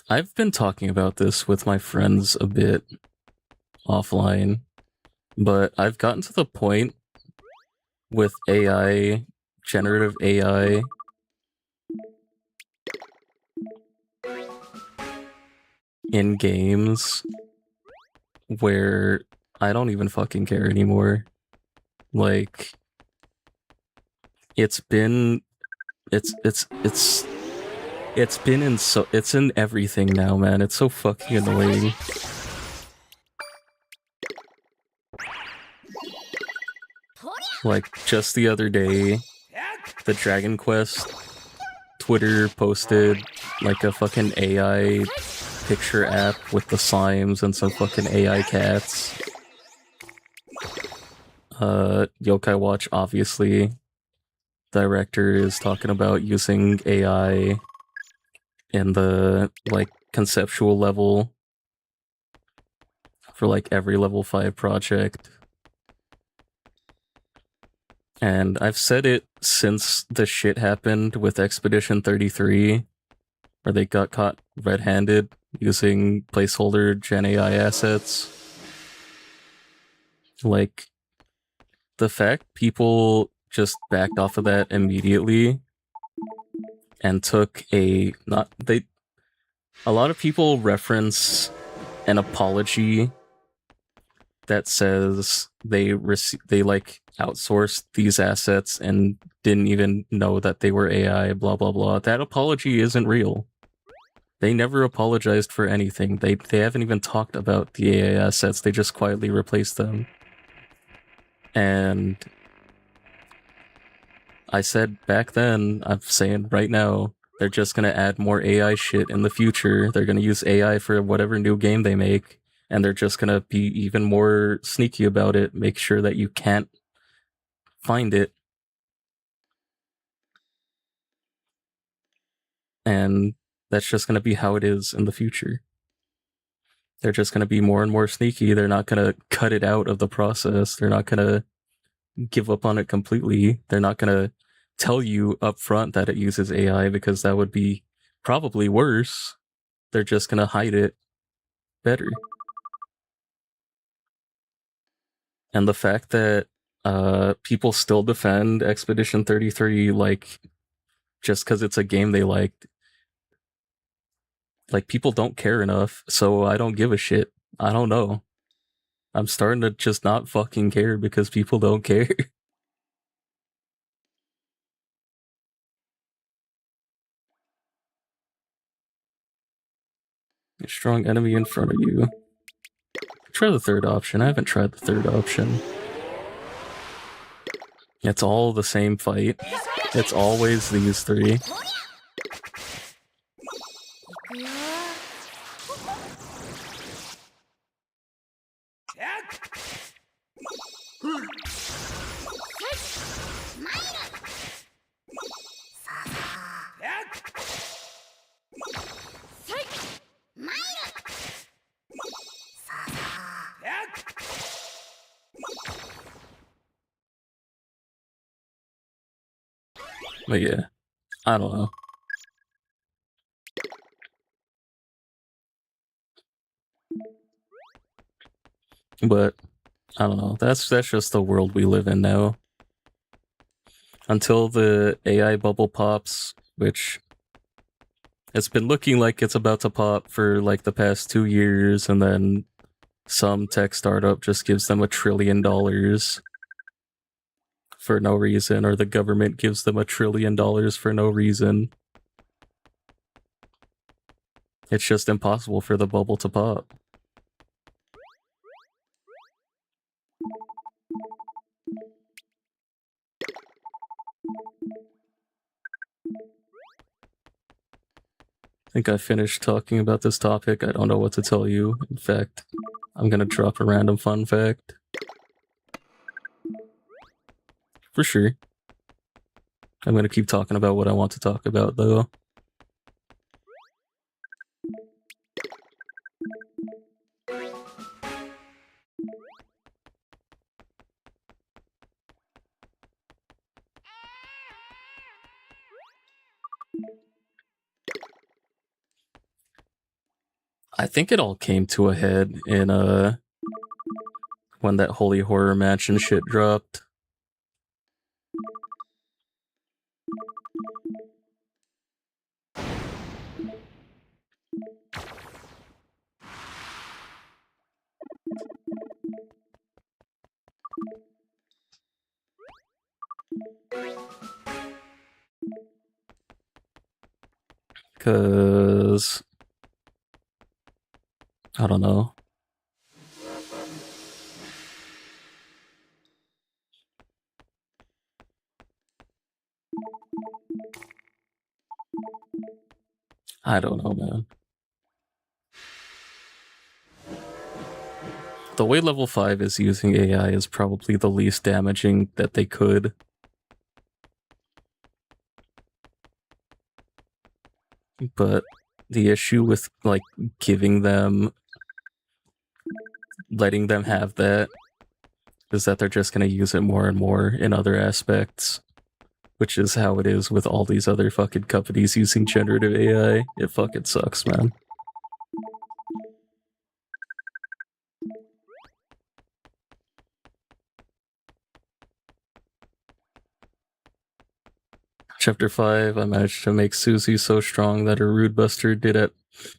I've been talking about this with my friends a bit offline, but I've gotten to the point with AI, generative AI, in games where I don't even fucking care anymore. Like, it's been in everything now, man. It's so fucking annoying. Like, just the other day, the Dragon Quest Twitter posted like a fucking AI picture app with the slimes and some fucking AI cats. Yokai Watch, obviously, director is talking about using AI in the like conceptual level for like every level 5 project. And I've said it since the shit happened with Expedition 33, where they got caught red-handed using placeholder Gen AI assets. Like, the fact people just backed off of that immediately and took a lot of people reference an apology that says they like outsourced these assets and didn't even know that they were AI, blah blah blah. That apology isn't real. They never apologized for anything. They haven't even talked about the AI assets. They just quietly replaced them. And I said back then, I'm saying right now, they're just gonna add more AI shit in the future. They're gonna use AI for whatever new game they make, and they're just gonna be even more sneaky about it, make sure that you can't find it. And that's just gonna be how it is in the future. They're just going to be more and more sneaky. They're not going to cut it out of the process. They're not going to give up on it completely. They're not going to tell you up front that it uses AI because that would be probably worse. They're just going to hide it better. And the fact that people still defend Expedition 33 like just because it's a game they liked, like people don't care enough, so I don't give a shit. I don't know. I'm starting to just not fucking care because people don't care. A strong enemy in front of you. Try the third option. I haven't tried the third option. It's all the same fight. It's always these three. But yeah, I don't know. But I don't know. That's just the world we live in now. Until the AI bubble pops, which it's been looking like it's about to pop for like the past 2 years, and then some tech startup just gives them $1 trillion for no reason, or the government gives them $1 trillion for no reason. It's just impossible for the bubble to pop. I think I finished talking about this topic. I don't know what to tell you. In fact, I'm gonna drop a random fun fact. For sure. I'm gonna keep talking about what I want to talk about, though. I think it all came to a head in when that Holy Horror Mansion shit dropped. Cause I don't know. I don't know, man. The way level 5 is using AI is probably the least damaging that they could. But the issue with, like, giving them, letting them have that, is that they're just gonna use it more and more in other aspects. Which is how it is with all these other fucking companies using generative AI. It fucking sucks, man. Chapter 5, I managed to make Susie so strong that her Rude Buster did at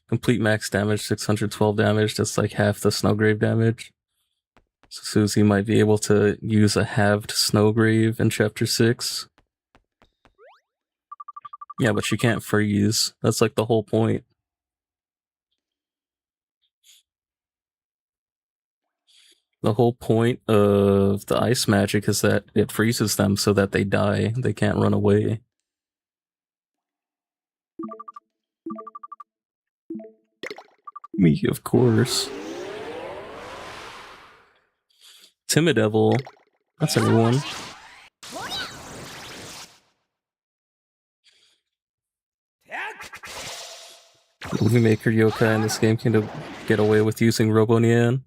complete max damage, 612 damage. That's like half the Snowgrave damage. So Susie might be able to use a halved Snowgrave in Chapter 6. Yeah, but she can't freeze. That's like the whole point. The whole point of the ice magic is that it freezes them so that they die. They can't run away. Me, of course. Timidevil. That's a new one. Movie Maker yokai in this game can get away with using Robonian.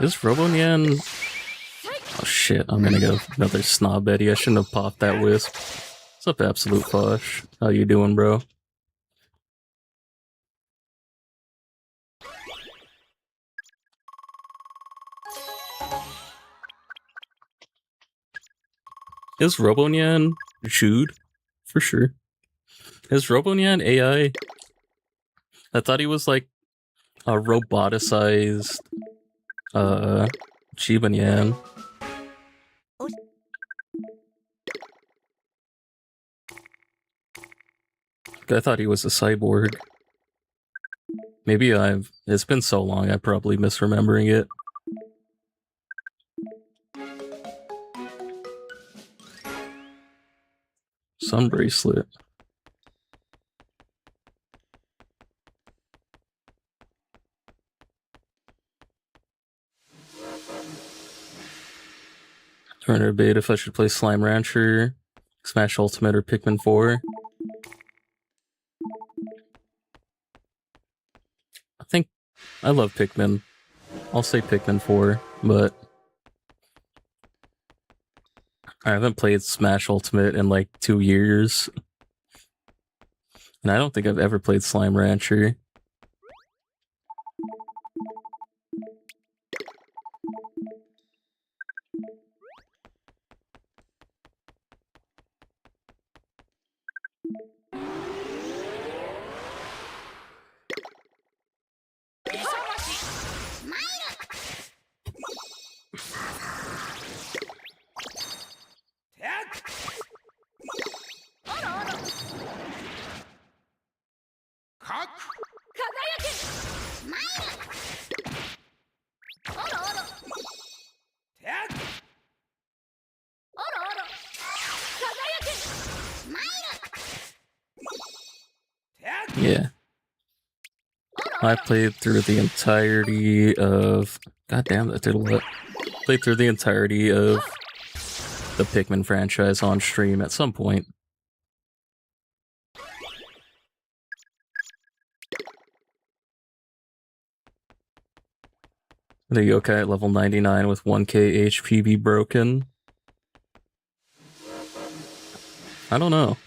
Is Robonian... Oh shit, I'm gonna go another Snob Eddie. I shouldn't have popped that Wisp. What's up, Absolute Fosh? How you doing, bro? Is Robonian Jude? For sure. Is Robonian AI? I thought he was like a roboticized Jibanyan. I thought he was a cyborg. Maybe it's been so long, I'm probably misremembering it. Sun bracelet. Trying to debate if I should play Slime Rancher, Smash Ultimate, or Pikmin 4. I think I love Pikmin. I'll say Pikmin 4, but I haven't played Smash Ultimate in like 2 years. And I don't think I've ever played Slime Rancher. Yeah. I played through the entirety of... God damn, that did a lot. Played through the entirety of the Pikmin franchise on stream at some point. The yokai at level 99 with 1k HP be broken? I don't know.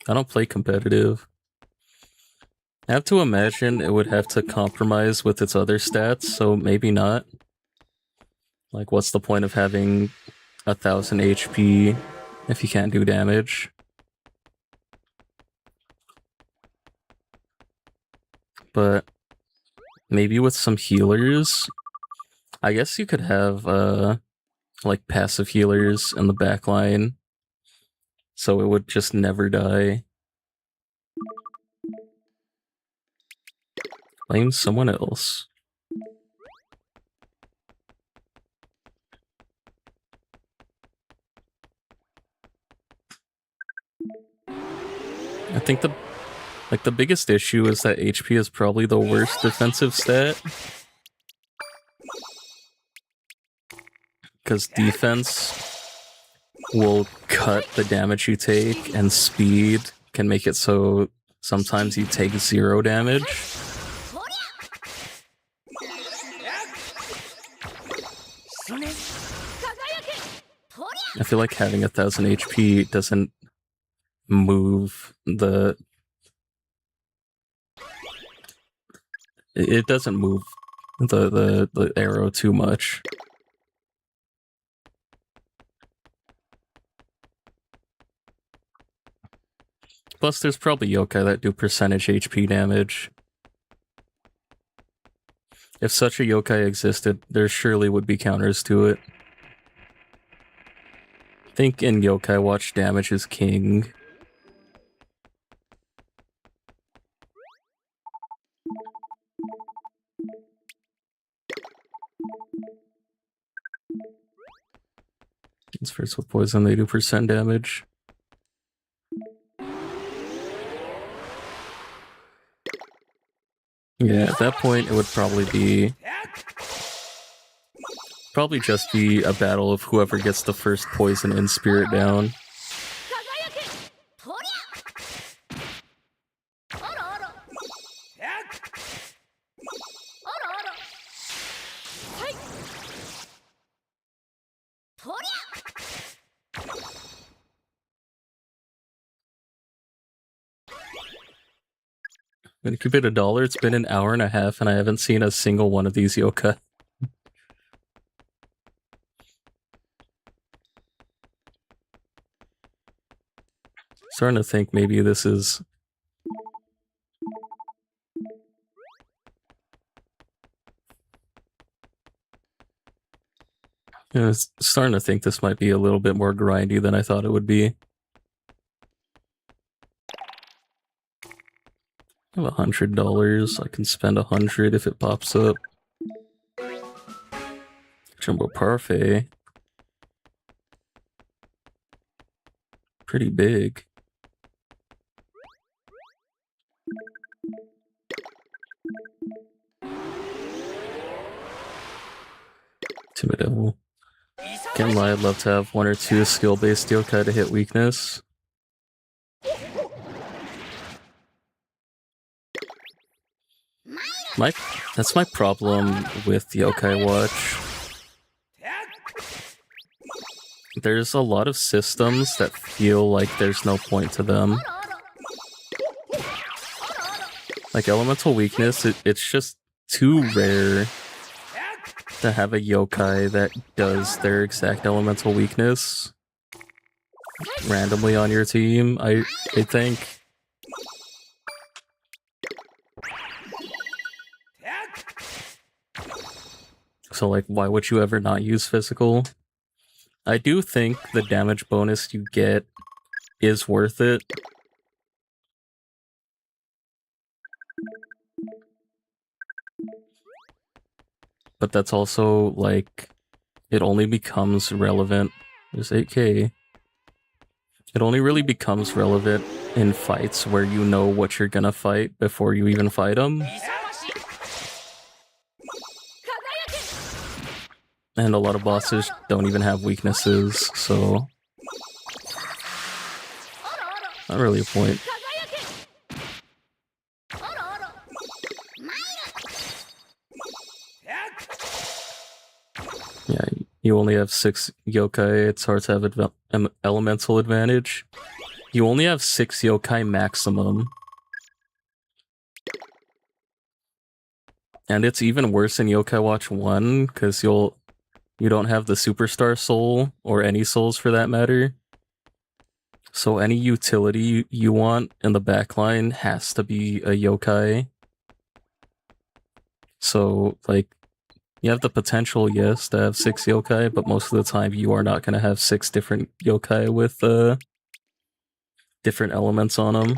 I don't play competitive. I have to imagine it would have to compromise with its other stats, so maybe not. Like, what's the point of having 1000 HP if you can't do damage? But maybe with some healers, I guess you could have like passive healers in the backline, so it would just never die. Blame someone else. I think the biggest issue is that HP is probably the worst defensive stat. Because defense will cut the damage you take, and speed can make it so sometimes you take 0 damage. I feel like having 1000 HP doesn't move the... It doesn't move the arrow too much. Plus, there's probably yokai that do percentage HP damage. If such a yokai existed, there surely would be counters to it. I think in Yokai Watch, damage is king. It's first with poison, they do percent damage. Yeah, at that point, it would probably just be a battle of whoever gets the first poison in spirit down. And keep it $1, it's been an hour and a half and I haven't seen a single one of these yokai. Starting to think maybe this is... Yeah, starting to think this might be a little bit more grindy than I thought it would be. I have $100. I can spend $100 if it pops up. Jumbo parfait. Pretty big. Timid Devil. Can't lie, I'd love to have 1 or 2 skill-based yokai to hit weakness. That's my problem with Yokai Watch. There's a lot of systems that feel like there's no point to them. Like Elemental Weakness, it's just too rare to have a yokai that does their exact Elemental Weakness randomly on your team, I think. So like, why would you ever not use physical? I do think the damage bonus you get is worth it. But that's also, like, it only becomes relevant. There's 8k. It only really becomes relevant in fights where you know what you're gonna fight before you even fight them. And a lot of bosses don't even have weaknesses, so... not really a point. Yeah, you only have 6 yokai, it's hard to have elemental advantage. You only have 6 yokai maximum. And it's even worse in Yokai Watch 1, because you don't have the Superstar Soul, or any souls for that matter. So any utility you want in the backline has to be a yokai. So, like, you have the potential, yes, to have 6 yokai, but most of the time you are not going to have 6 different yokai with different elements on them.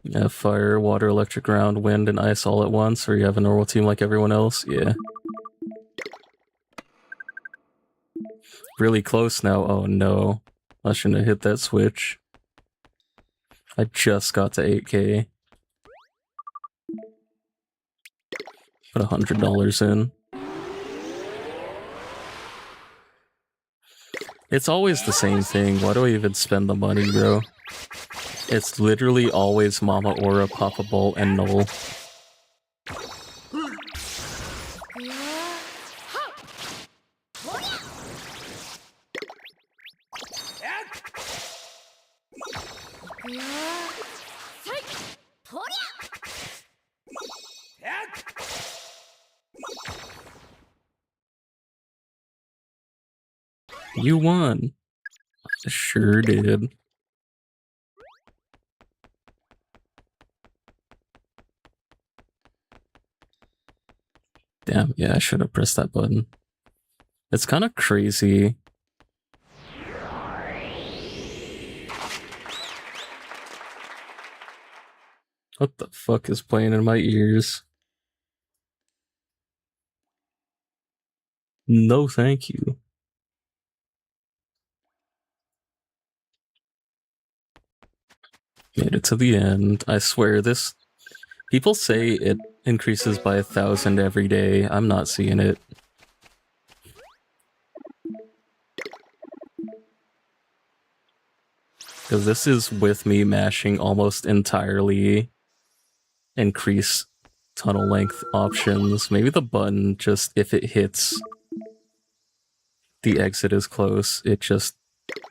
You have fire, water, electric, ground, wind, and ice all at once, or you have a normal team like everyone else, yeah. Really close now, oh no. I shouldn't have hit that switch. I just got to 8k. Put $100 in. It's always the same thing. Why do I even spend the money, bro? It's literally always Mama Aura, Papa Bolt, and Null. You won. I sure did. Damn, yeah, I should have pressed that button. It's kind of crazy. What the fuck is playing in my ears? No, thank you. Made it to the end. I swear, this... people say it increases by 1,000 every day. I'm not seeing it. Because this is with me mashing almost entirely increase tunnel length options. Maybe the button just, if it hits the exit is close, it just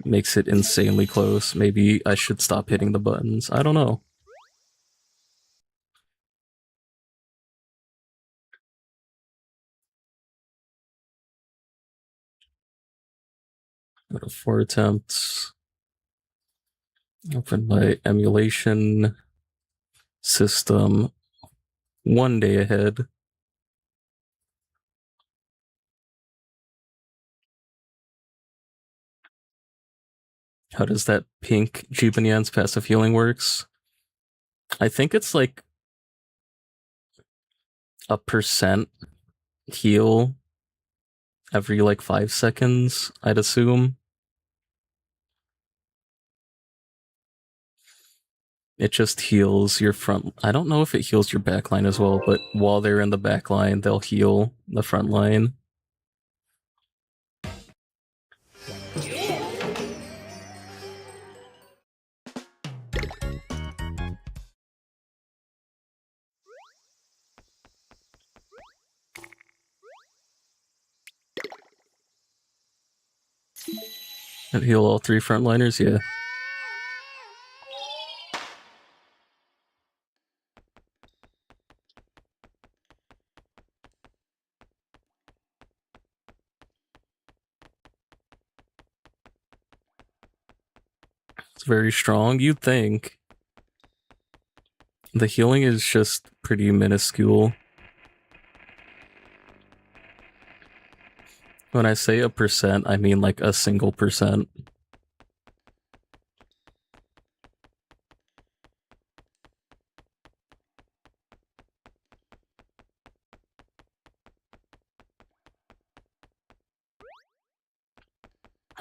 makes it insanely close. Maybe I should stop hitting the buttons. I don't know. Go to 4 attempts. Open my emulation system 1 day ahead. How does that pink Jibanyan's passive healing works? I think it's like a percent heal every like 5 seconds, I'd assume. It just heals your front. I don't know if it heals your backline as well, but while they're in the backline, they'll heal the front line. And heal all 3 frontliners, yeah. It's very strong, you'd think. The healing is just pretty minuscule. When I say a percent, I mean like a single percent.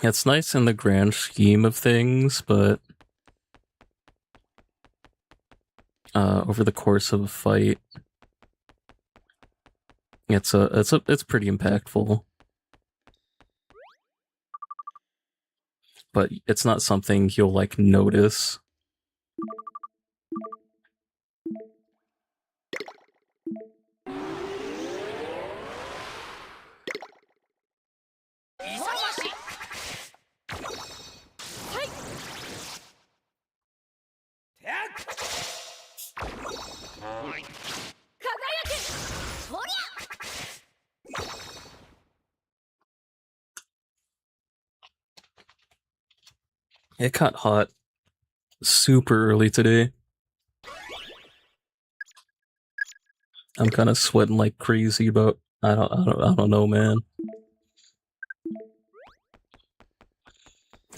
It's nice in the grand scheme of things, but over the course of a fight, it's pretty impactful. But it's not something you'll like notice. It got hot super early today. I'm kind of sweating like crazy about. I don't know, man.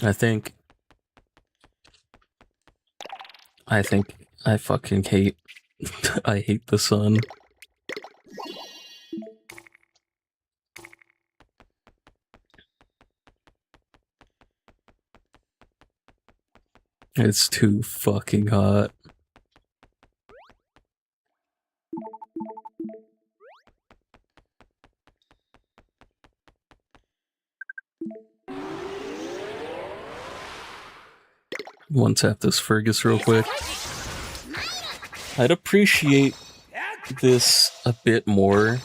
I think I fucking hate. I hate the sun. It's too fucking hot. One tap this Fergus real quick. I'd appreciate this a bit more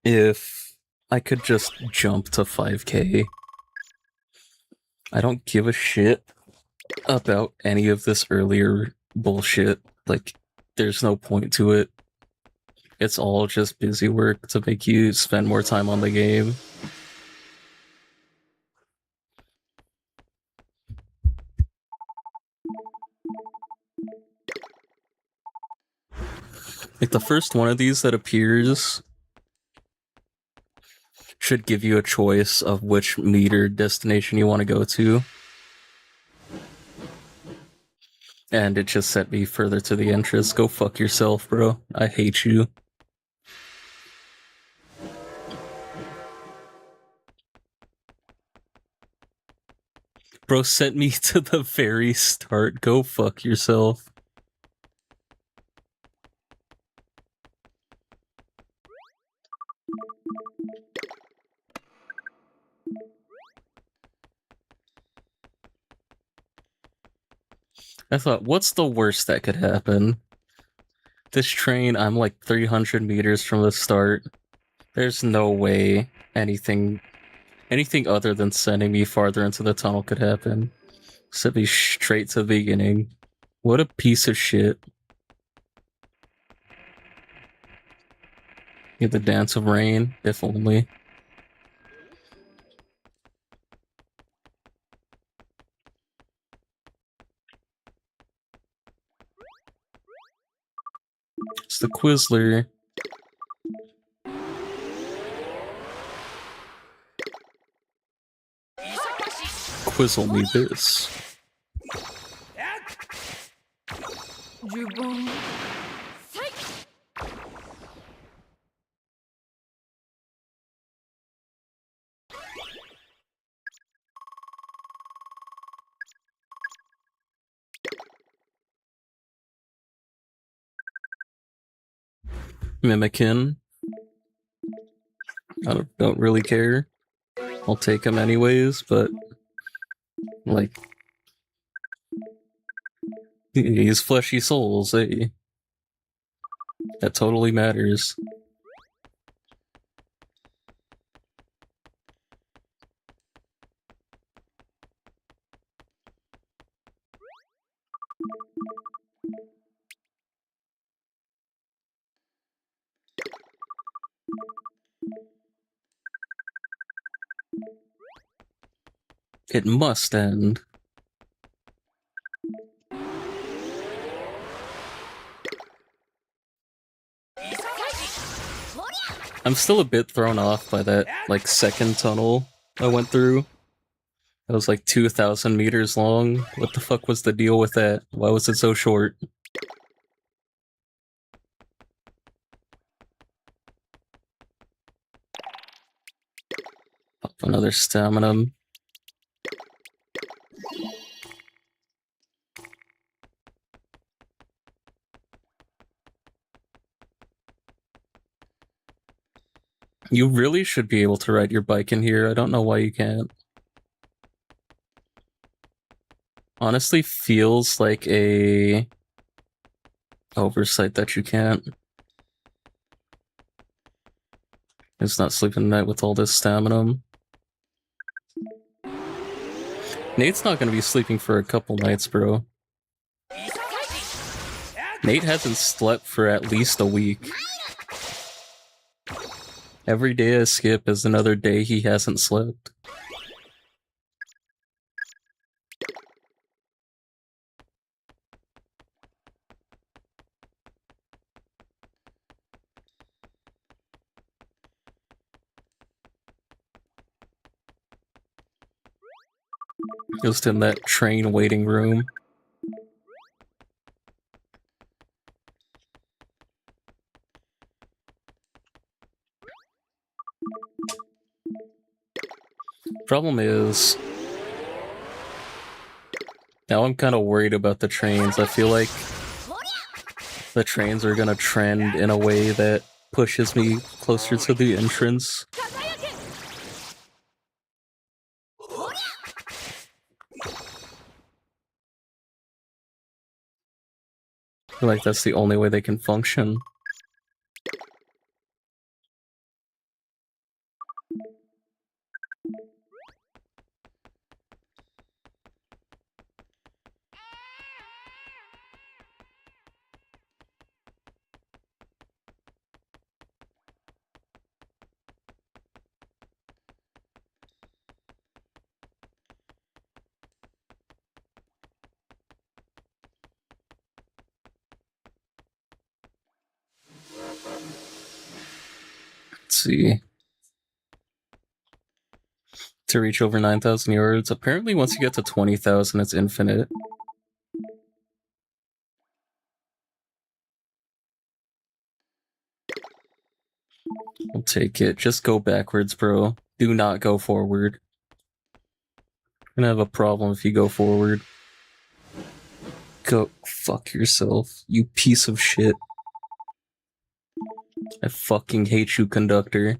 if I could just jump to 5k. I don't give a shit about any of this earlier bullshit. Like, there's no point to it. It's all just busy work to make you spend more time on the game. Like, the first one of these that appears should give you a choice of which meter destination you want to go to. And it just sent me further to the entrance. Go fuck yourself, bro. I hate you. Bro sent me to the very start. Go fuck yourself. I thought, what's the worst that could happen? This train, I'm like 300 meters from the start. There's no way anything Anything other than sending me farther into the tunnel could happen. Send me straight to the beginning. What a piece of shit. Get the dance of rain, if only. It's the Quizler. Quizzle me this. Mimikin. I don't really care. I'll take him anyways, but like he's fleshy souls, eh? That totally matters. It must end. I'm still a bit thrown off by that, like, second tunnel I went through. That was like 2,000 meters long. What the fuck was the deal with that? Why was it so short? Pop another stamina. You really should be able to ride your bike in here. I don't know why you can't. Honestly, feels like a oversight that you can't. It's not sleeping tonight with all this stamina. Nate's not gonna be sleeping for a couple nights, bro. Nate hasn't slept for at least a week. Every day I skip is another day he hasn't slept. Just in that train waiting room. Problem is, now I'm kind of worried about the trains. I feel like the trains are gonna trend in a way that pushes me closer to the entrance. I feel like that's the only way they can function. Let's see. To reach over 9,000 yards. Apparently once you get to 20,000, it's infinite. I'll take it. Just go backwards, bro. Do not go forward. You're gonna have a problem if you go forward. Go fuck yourself, you piece of shit. I fucking hate you, conductor.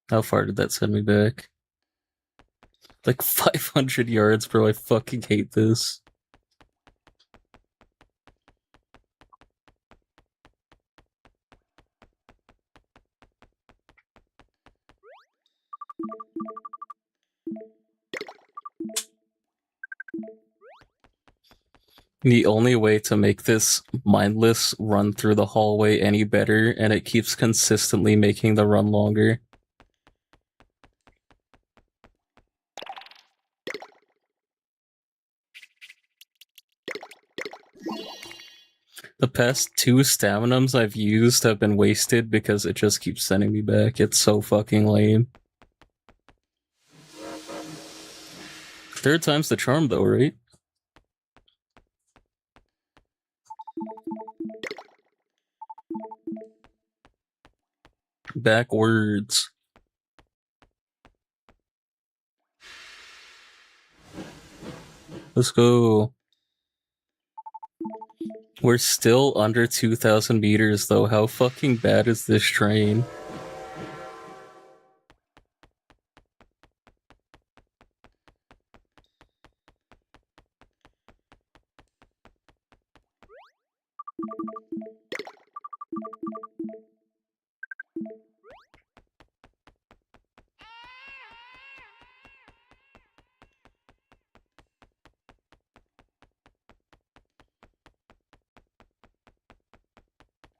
How far did that send me back? Like 500 yards, bro. I fucking hate this. The only way to make this mindless run through the hallway any better, and it keeps consistently making the run longer. The past 2 staminums I've used have been wasted because it just keeps sending me back. It's so fucking lame. 3rd time's the charm though, right? Backwards. Let's go. We're still under 2,000 meters though. How fucking bad is this train?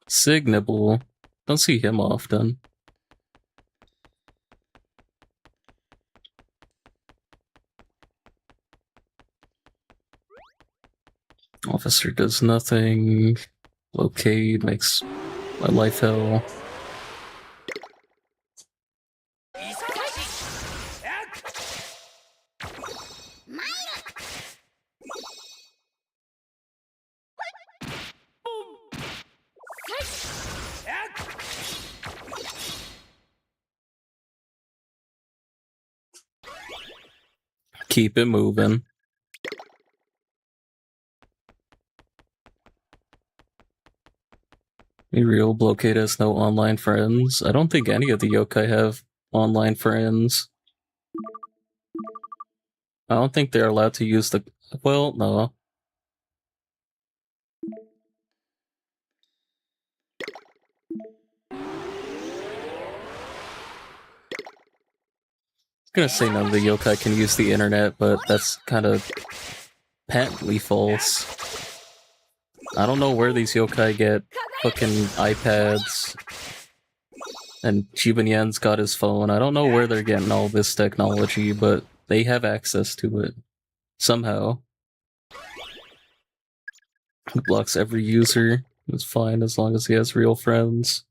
Signable. Don't see him often. Officer does nothing. Locate makes my life hell. Keep it moving. Be real, Blockade has no online friends. I don't think any of the yokai have online friends. I don't think they're allowed to use the... Well, no. I'm gonna say none of the yokai can use the internet, but that's kind of patently false. I don't know where these yokai get fucking iPads, and Jibanyan's got his phone. I don't know where they're getting all this technology, but they have access to it. Somehow. He blocks every user. It's fine as long as he has real friends.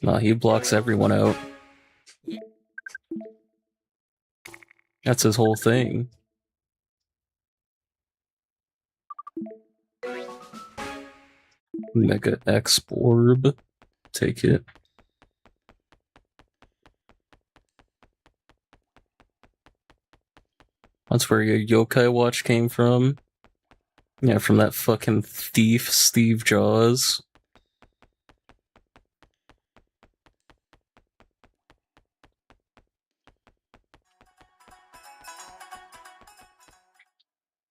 Nah, he blocks everyone out. That's his whole thing. Mega X Orb. Take it. That's where your yokai watch came from. Yeah, from that fucking thief, Steve Jaws.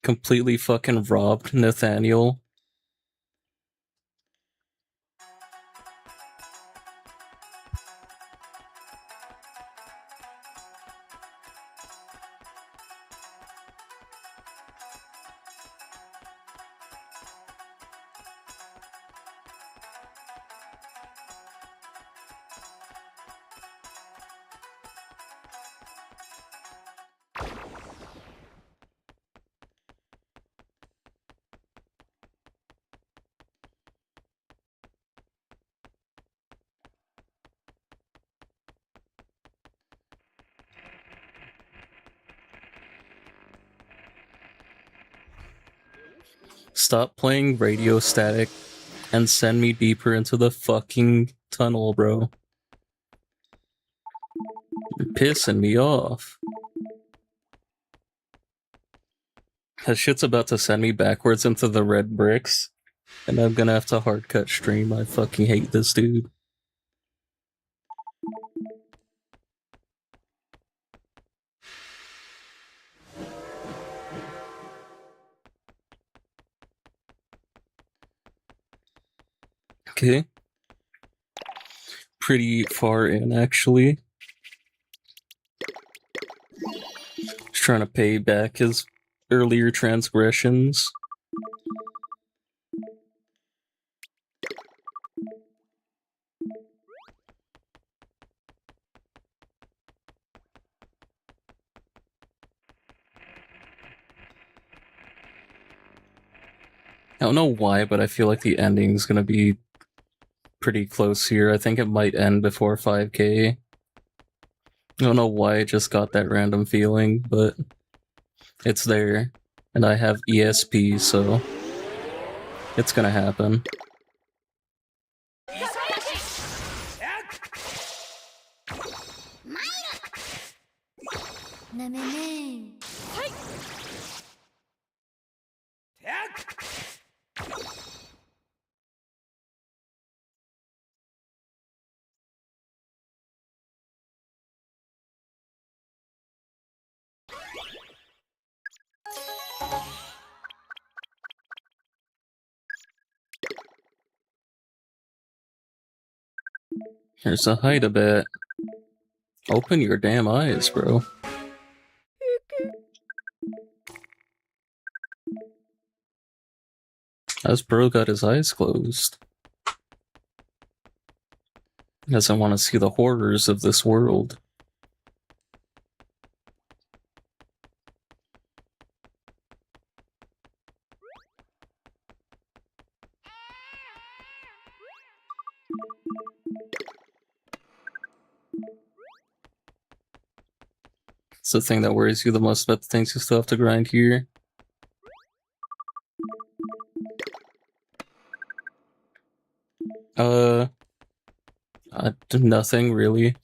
Completely fucking robbed Nathaniel. Stop playing Radio Static and send me deeper into the fucking tunnel, bro. You're pissing me off. That shit's about to send me backwards into the red bricks, and I'm gonna have to hard cut stream. I fucking hate this dude. Okay. pretty far in, actually. He's trying to pay back his earlier transgressions. I don't know why, but I feel like the ending's gonna be pretty close here. I think it might end before 5k. I don't know why I just got that random feeling, but it's there. And I have ESP, so it's gonna happen. There's a hide a bit. Open your damn eyes, bro. As bro got his eyes closed. He doesn't want to see the horrors of this world. It's the thing that worries you the most about the things you still have to grind here. Nothing really.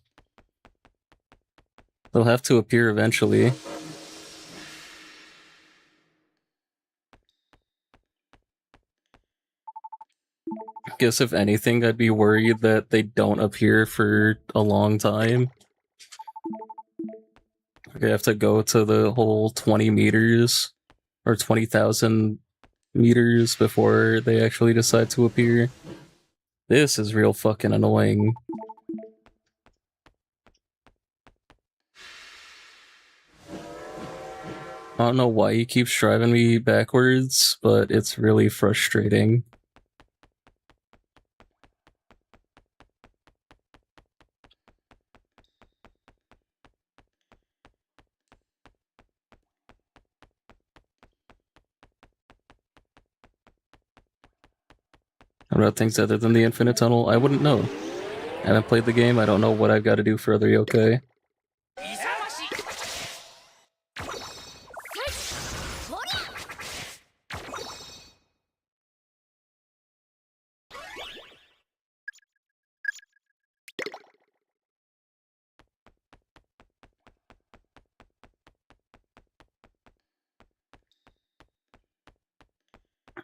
They'll have to appear eventually. I guess if anything, I'd be worried that they don't appear for a long time. I have to go to the whole 20 meters or 20,000 meters before they actually decide to appear. This is real fucking annoying. I don't know why he keeps driving me backwards, but it's really frustrating. About things other than the infinite tunnel, I wouldn't know. I haven't played the game, I don't know what I've got to do for other yokai.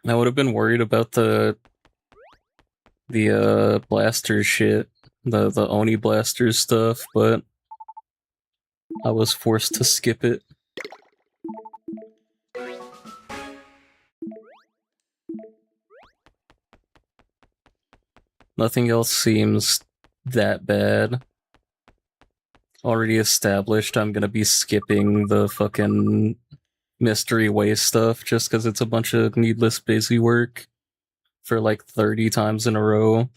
I would have been worried about the blaster shit, the Oni blaster stuff, but I was forced to skip it. Nothing else seems that bad. Already established, I'm gonna be skipping the fucking mystery way stuff just because it's a bunch of needless busy work for like 30 times in a row.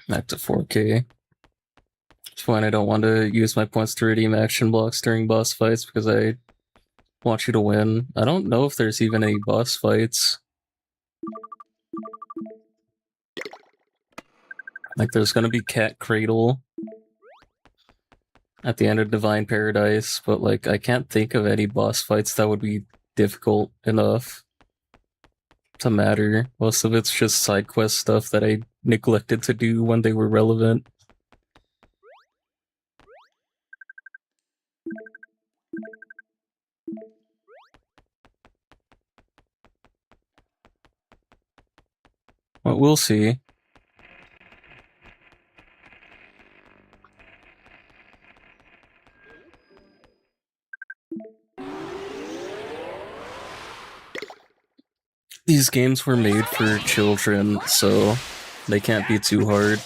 Back to 4k. It's fine, I don't want to use my points to redeem action blocks during boss fights because I want you to win. I don't know if there's even any boss fights. Like, there's gonna be Cat Cradle at the end of Divine Paradise, but like, I can't think of any boss fights that would be difficult enough to matter. Most of it's just side quest stuff that I neglected to do when they were relevant. But we'll see. These games were made for children, so they can't be too hard.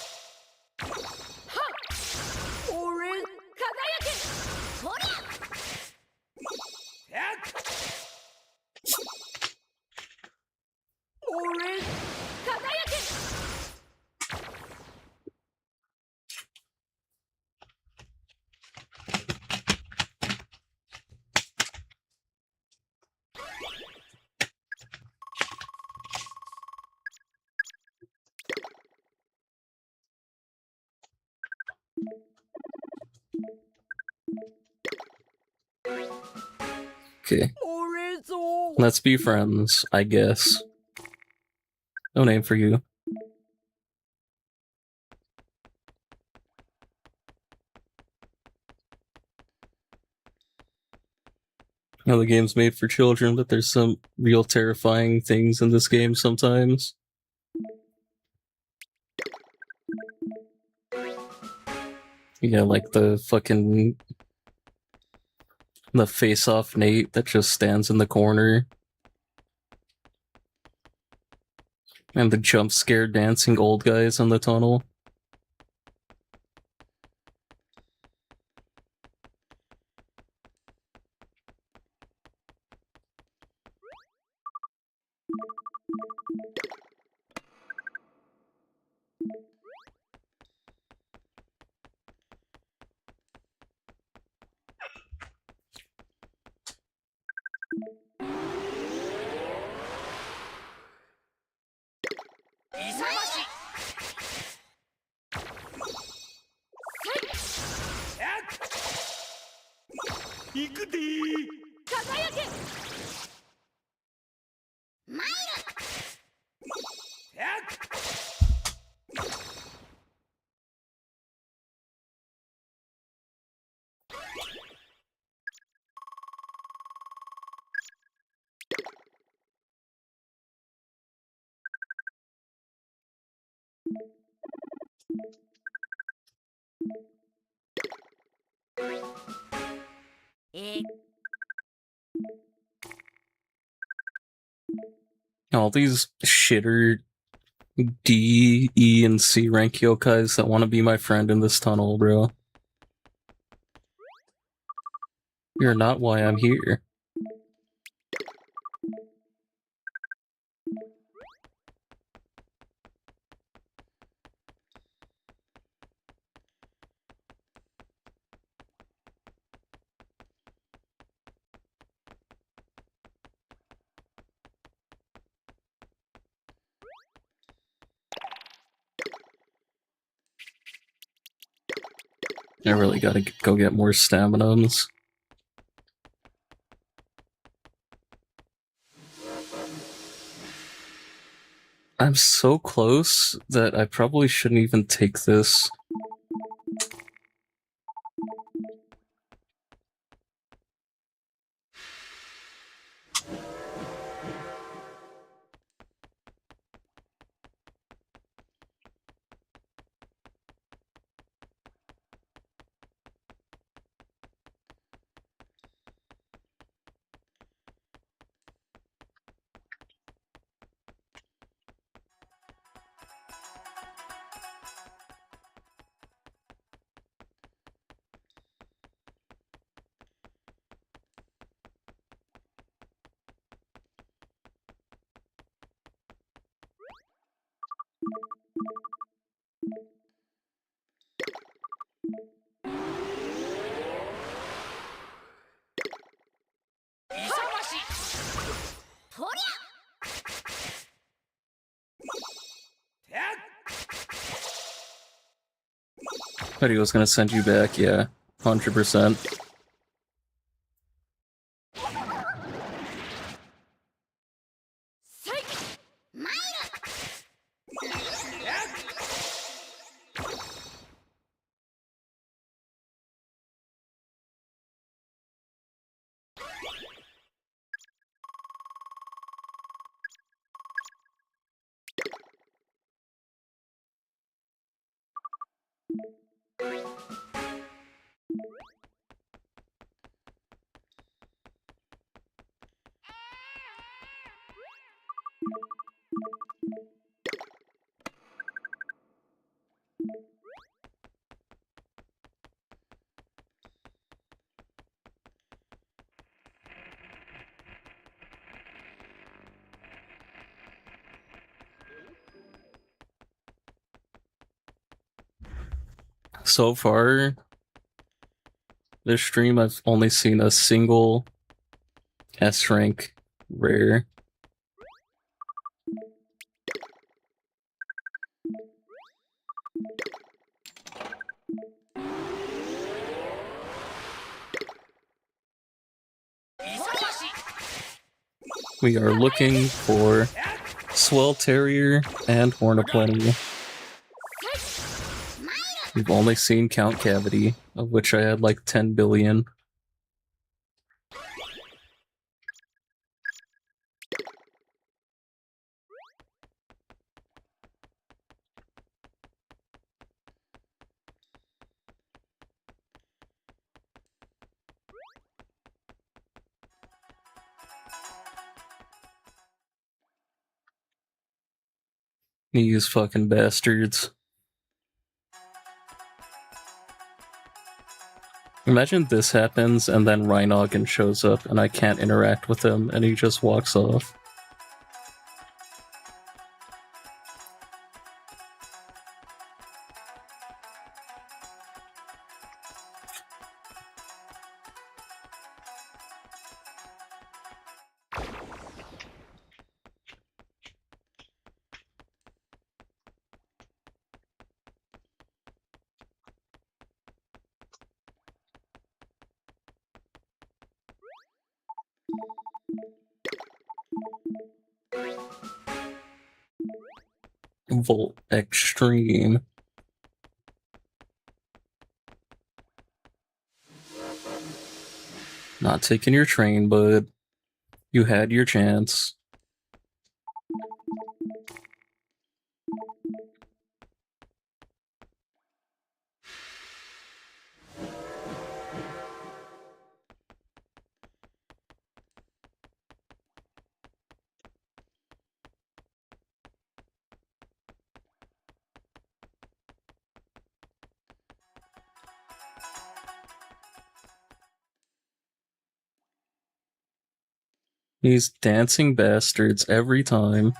Okay. Let's be friends, I guess. No name for you. You know, the game's made for children, but there's some real terrifying things in this game sometimes. Yeah, like the face-off Nate that just stands in the corner. And the jump scare dancing old guys in the tunnel. All these shitter D, E, and C rank yokais that want to be my friend in this tunnel, bro. You're not why I'm here. I really gotta go get more staminums. I'm so close that I probably shouldn't even take this. But he was gonna send you back, yeah. 100%. So far, this stream I've only seen a single S rank rare. We are looking for Swelterrier and Hornaplenty. We've only seen Count Cavity, of which I had like 10 billion. These fucking bastards. Imagine this happens and then Rhinogon shows up and I can't interact with him and he just walks off. Volt Extreme. Not taking your train, but you had your chance. These dancing bastards every time.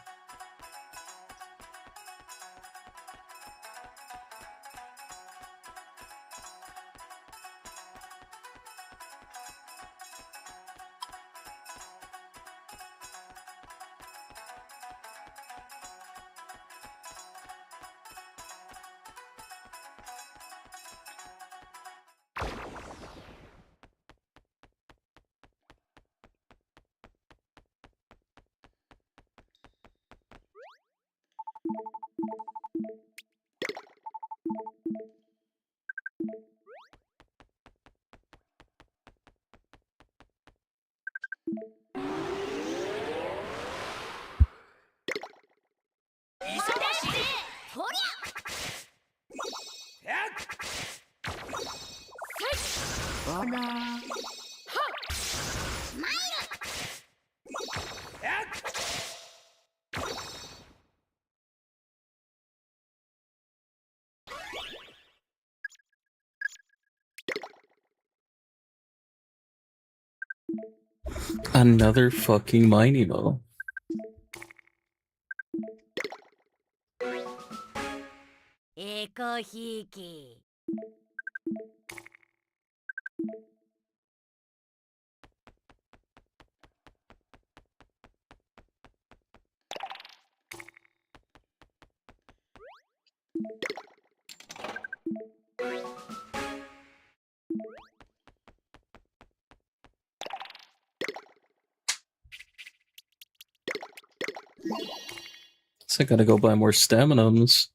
Another fucking Minimo. So I gotta go buy more staminums.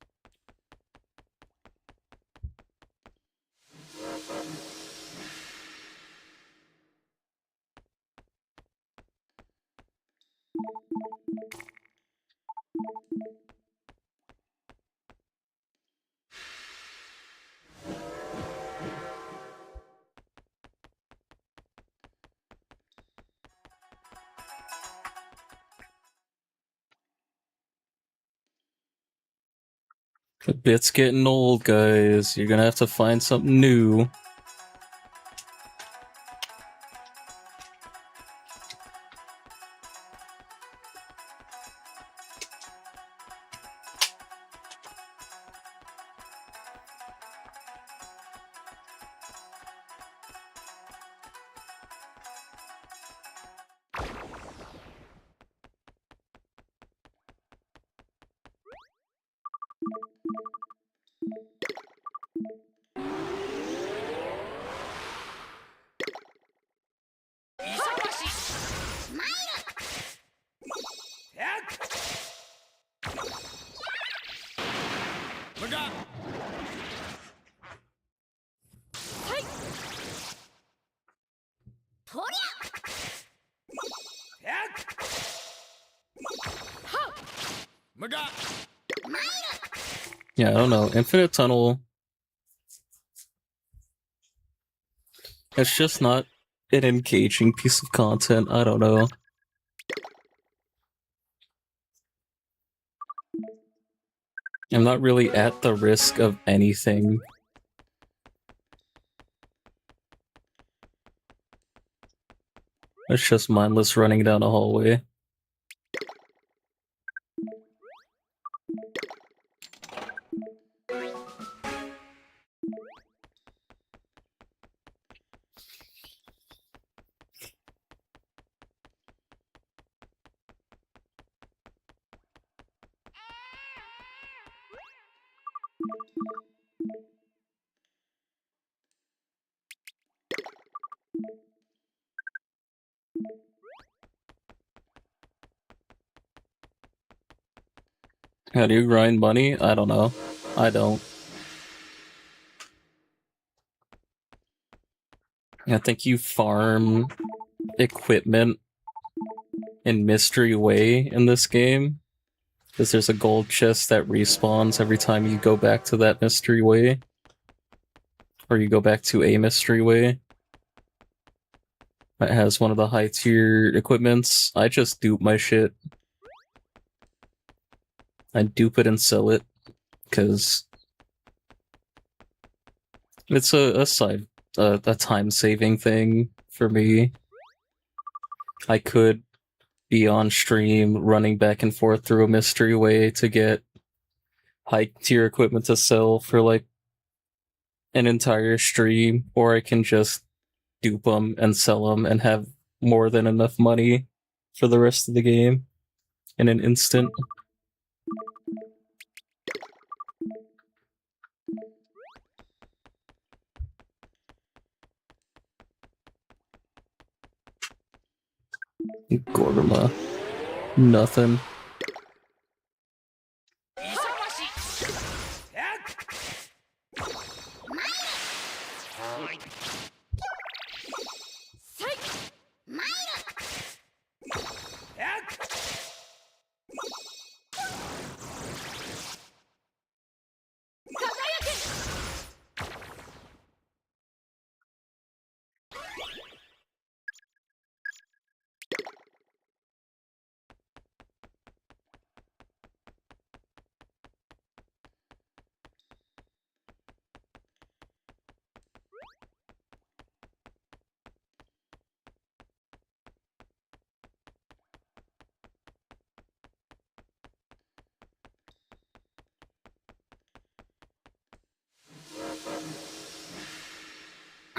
The bit's getting old, guys. You're gonna have to find something new. Yeah, I don't know. Infinite Tunnel. It's just not an engaging piece of content. I don't know. I'm not really at the risk of anything. It's just mindless running down a hallway. How do you grind money? I don't know. I don't. I think you farm equipment in Mystery Way in this game. Because there's a gold chest that respawns every time you go back to that Mystery Way. Or you go back to a Mystery Way. That has one of the high tier equipments. I just dupe my shit. I dupe it and sell it. Because it's a time-saving thing for me. I could be on stream running back and forth through a Mystery Way to get high-tier equipment to sell for, like, an entire stream, or I can just dupe them and sell them and have more than enough money for the rest of the game in an instant. Gorma. Nothing.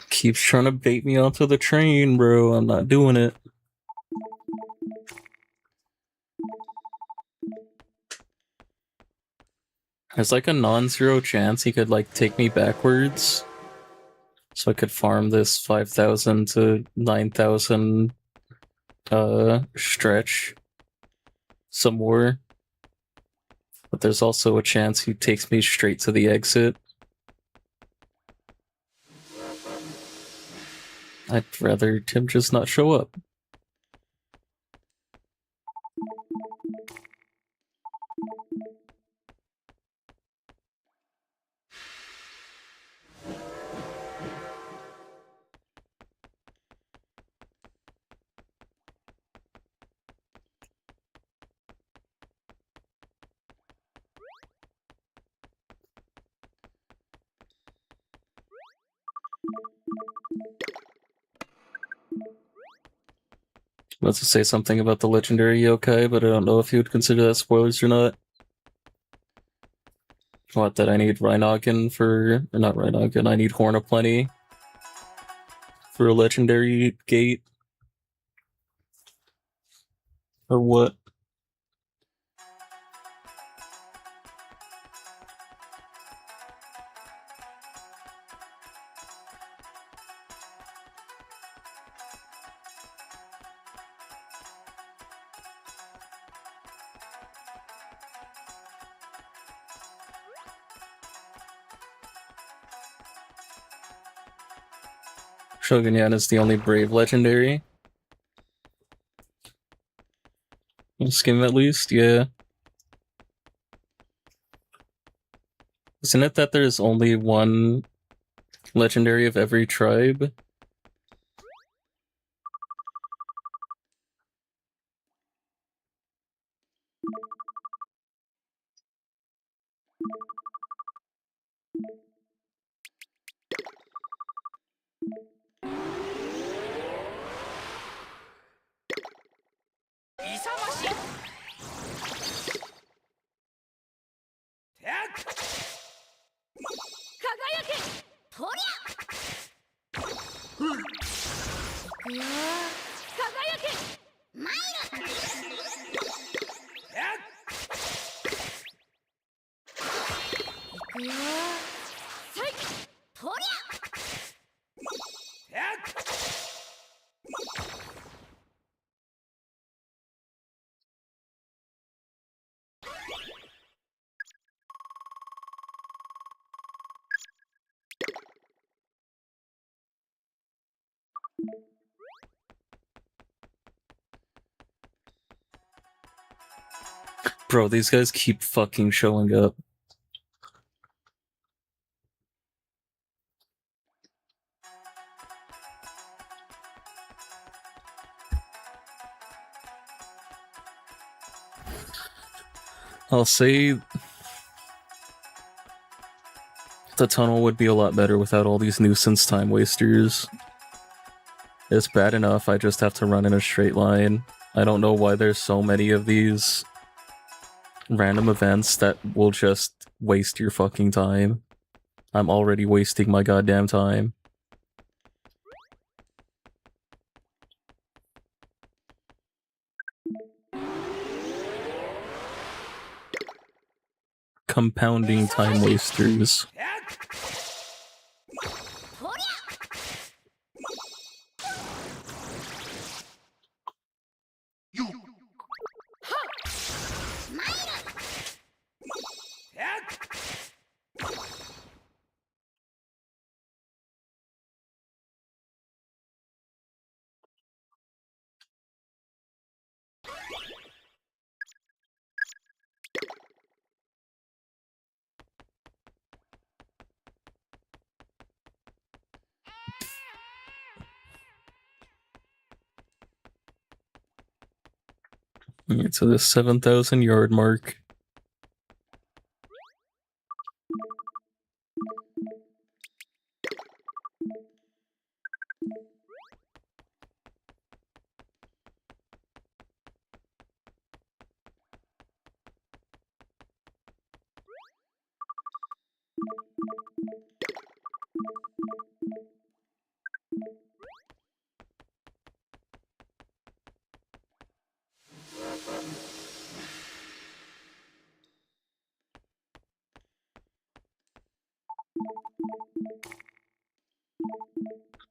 Keeps trying to bait me onto the train, bro. I'm not doing it. There's like a non-zero chance he could like take me backwards. So I could farm this 5,000 to 9,000 stretch some more. But there's also a chance he takes me straight to the exit. I'd rather Tim just not show up. Let's say something about the legendary yokai, but I don't know if you would consider that spoilers or not. What, that I need Rhinogon for... Or not Rhinogon, I need Hornaplenty for a legendary gate? Or what? Shogunyan is the only brave legendary. Skim at least, yeah. Isn't it that there's only one legendary of every tribe? Bro, these guys keep fucking showing up. I'll say the tunnel would be a lot better without all these nuisance time wasters. It's bad enough I just have to run in a straight line. I don't know why there's so many of these random events that will just waste your fucking time. I'm already wasting my goddamn time. Compounding time wasters. Alright, so the 7,000 yard mark.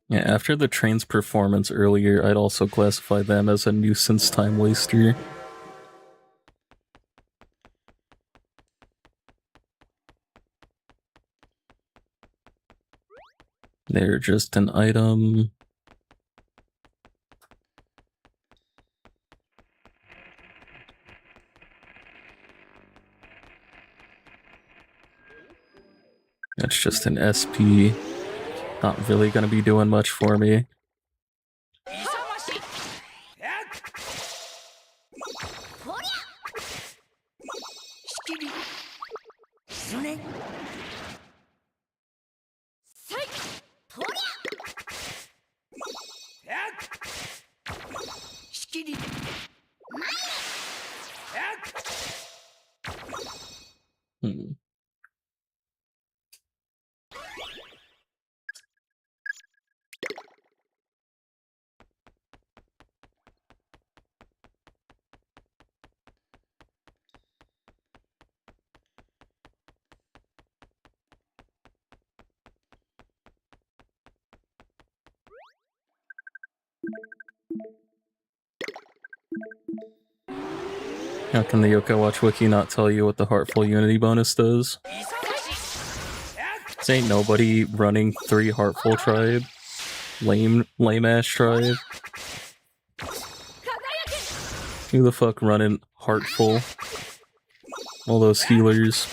Yeah, after the train's performance earlier, I'd also classify them as a nuisance time waster. They're just an item. That's just an SP. Not really gonna be doing much for me. Hmm. How can the Yokai Watch Wiki not tell you what the Heartful Unity bonus does? This ain't nobody running 3 Heartful Tribe. Lame-ass tribe. Who the fuck running Heartful? All those healers.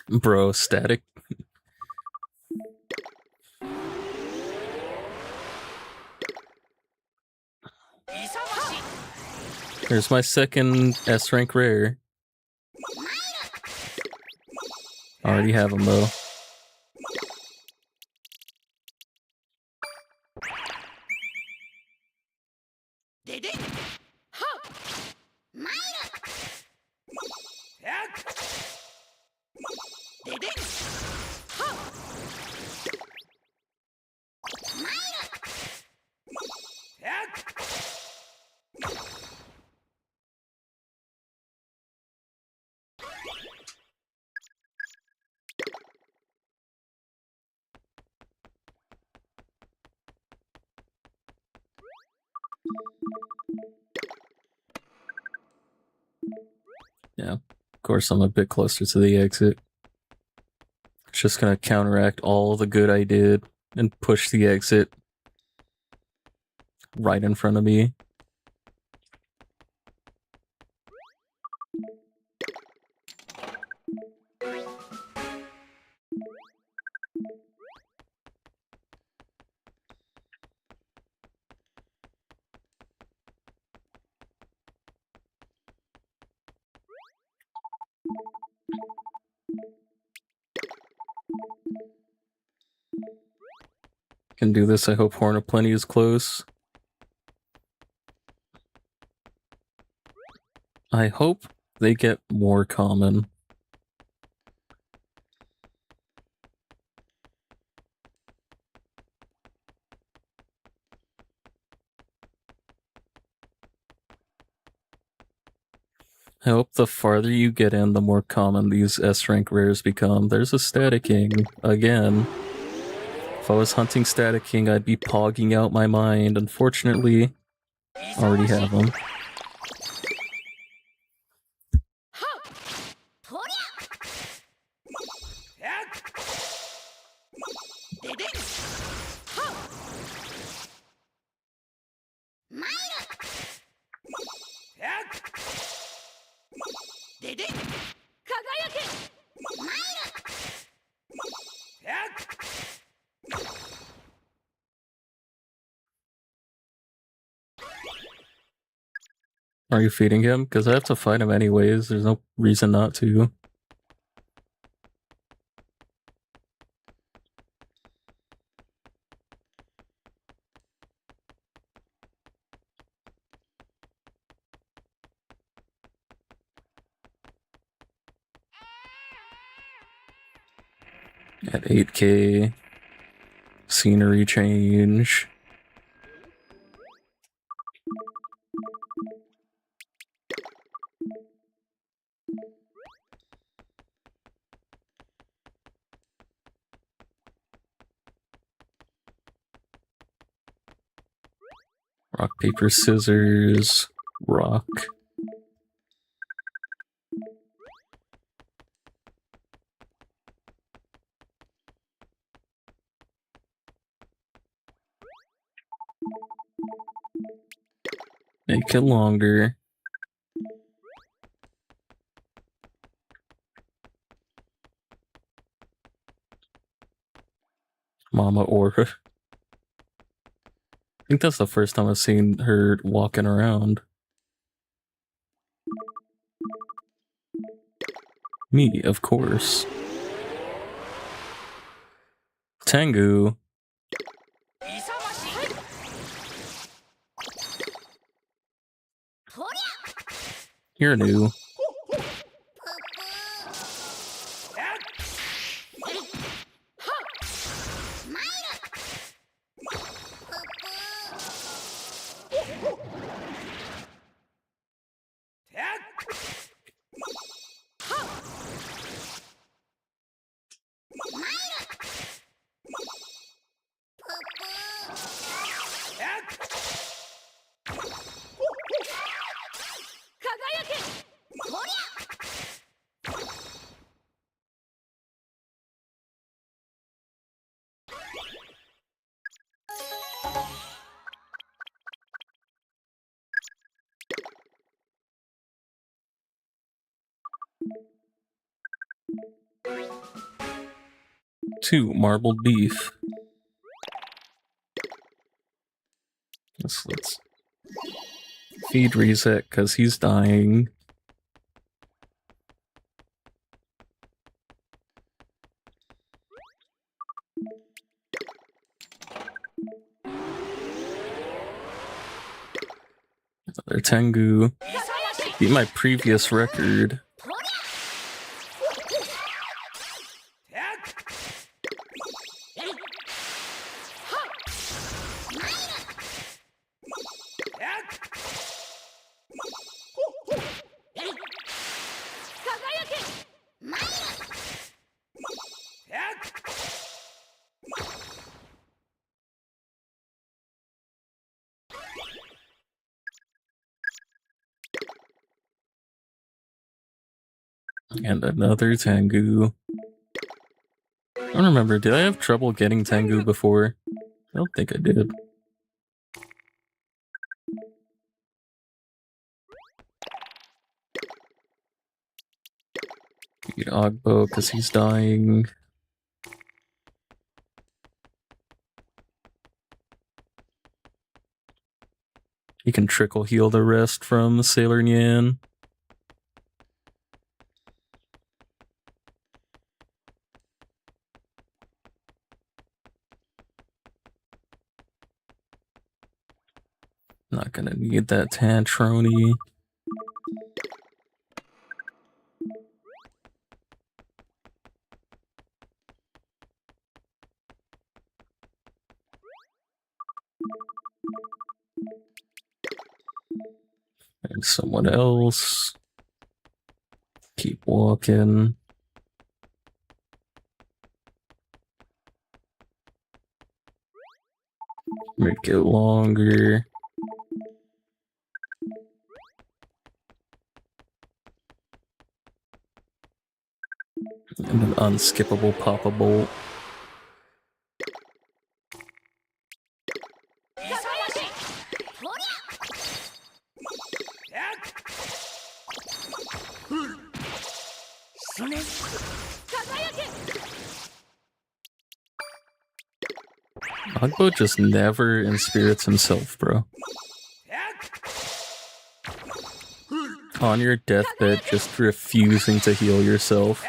Bro, static. There's my second S-rank rare. Already have them though. Yeah, of course I'm a bit closer to the exit. It's just gonna counteract all the good I did and push the exit right in front of me. Can do this. I hope Hornaplenty is close. I hope they get more common. I hope the farther you get in, the more common these S-rank rares become. There's a Static King, again. If I was hunting Static King, I'd be pogging out my mind. Unfortunately, I already have them. Are you feeding him? Because I have to fight him anyways. There's no reason not to. At 8k, scenery change. Rock, paper, scissors, rock. Make it longer. Mama Aura. I think that's the first time I've seen her walking around. Me, of course. Tengu. You're new. Two marbled beef. Let's feed Reset because he's dying. Another Tengu. Beat my previous record. And another Tengu. I don't remember, did I have trouble getting Tengu before? I don't think I did. Beat Ogbo because he's dying. You can trickle heal the rest from Sailor Nyan. Not gonna need that Tantroni. And someone else. Keep walking. Make it longer. And an unskippable Pop-A-Bolt. Ogbo just never inspirits himself, bro. On your deathbed, just refusing to heal yourself.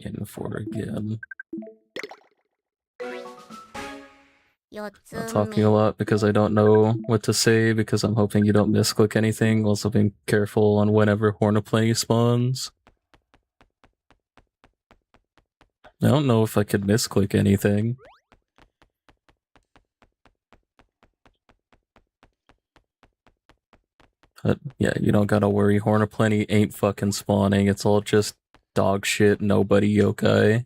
In for again. I'm talking a lot because I don't know what to say because I'm hoping you don't misclick anything. Also being careful on whenever Hornaplenty spawns. I don't know if I could misclick anything. But yeah, you don't gotta worry. Hornaplenty ain't fucking spawning. It's all just dog shit, nobody yokai.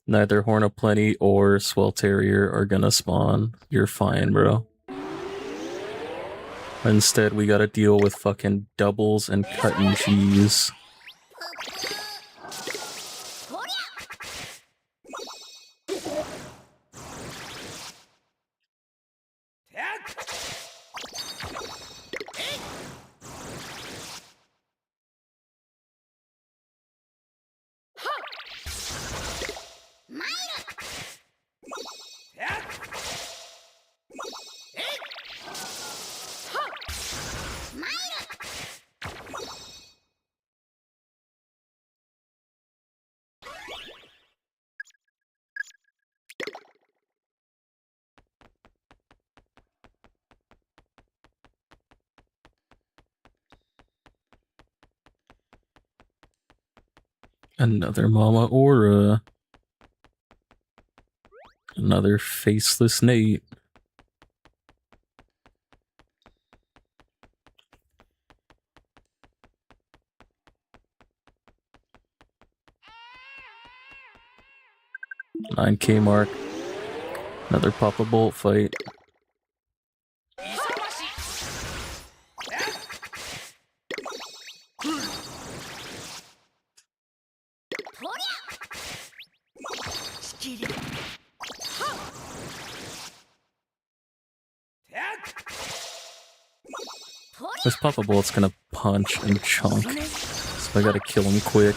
Neither Hornaplenty or Swelterrier are gonna spawn. You're fine, bro. Instead, we gotta deal with fucking doubles and cut and cheese. Another Mama Aura. Another faceless Nate. $9K mark. Another Papa Bolt fight. This Papa Bolt's gonna punch and chunk, so I gotta kill him quick.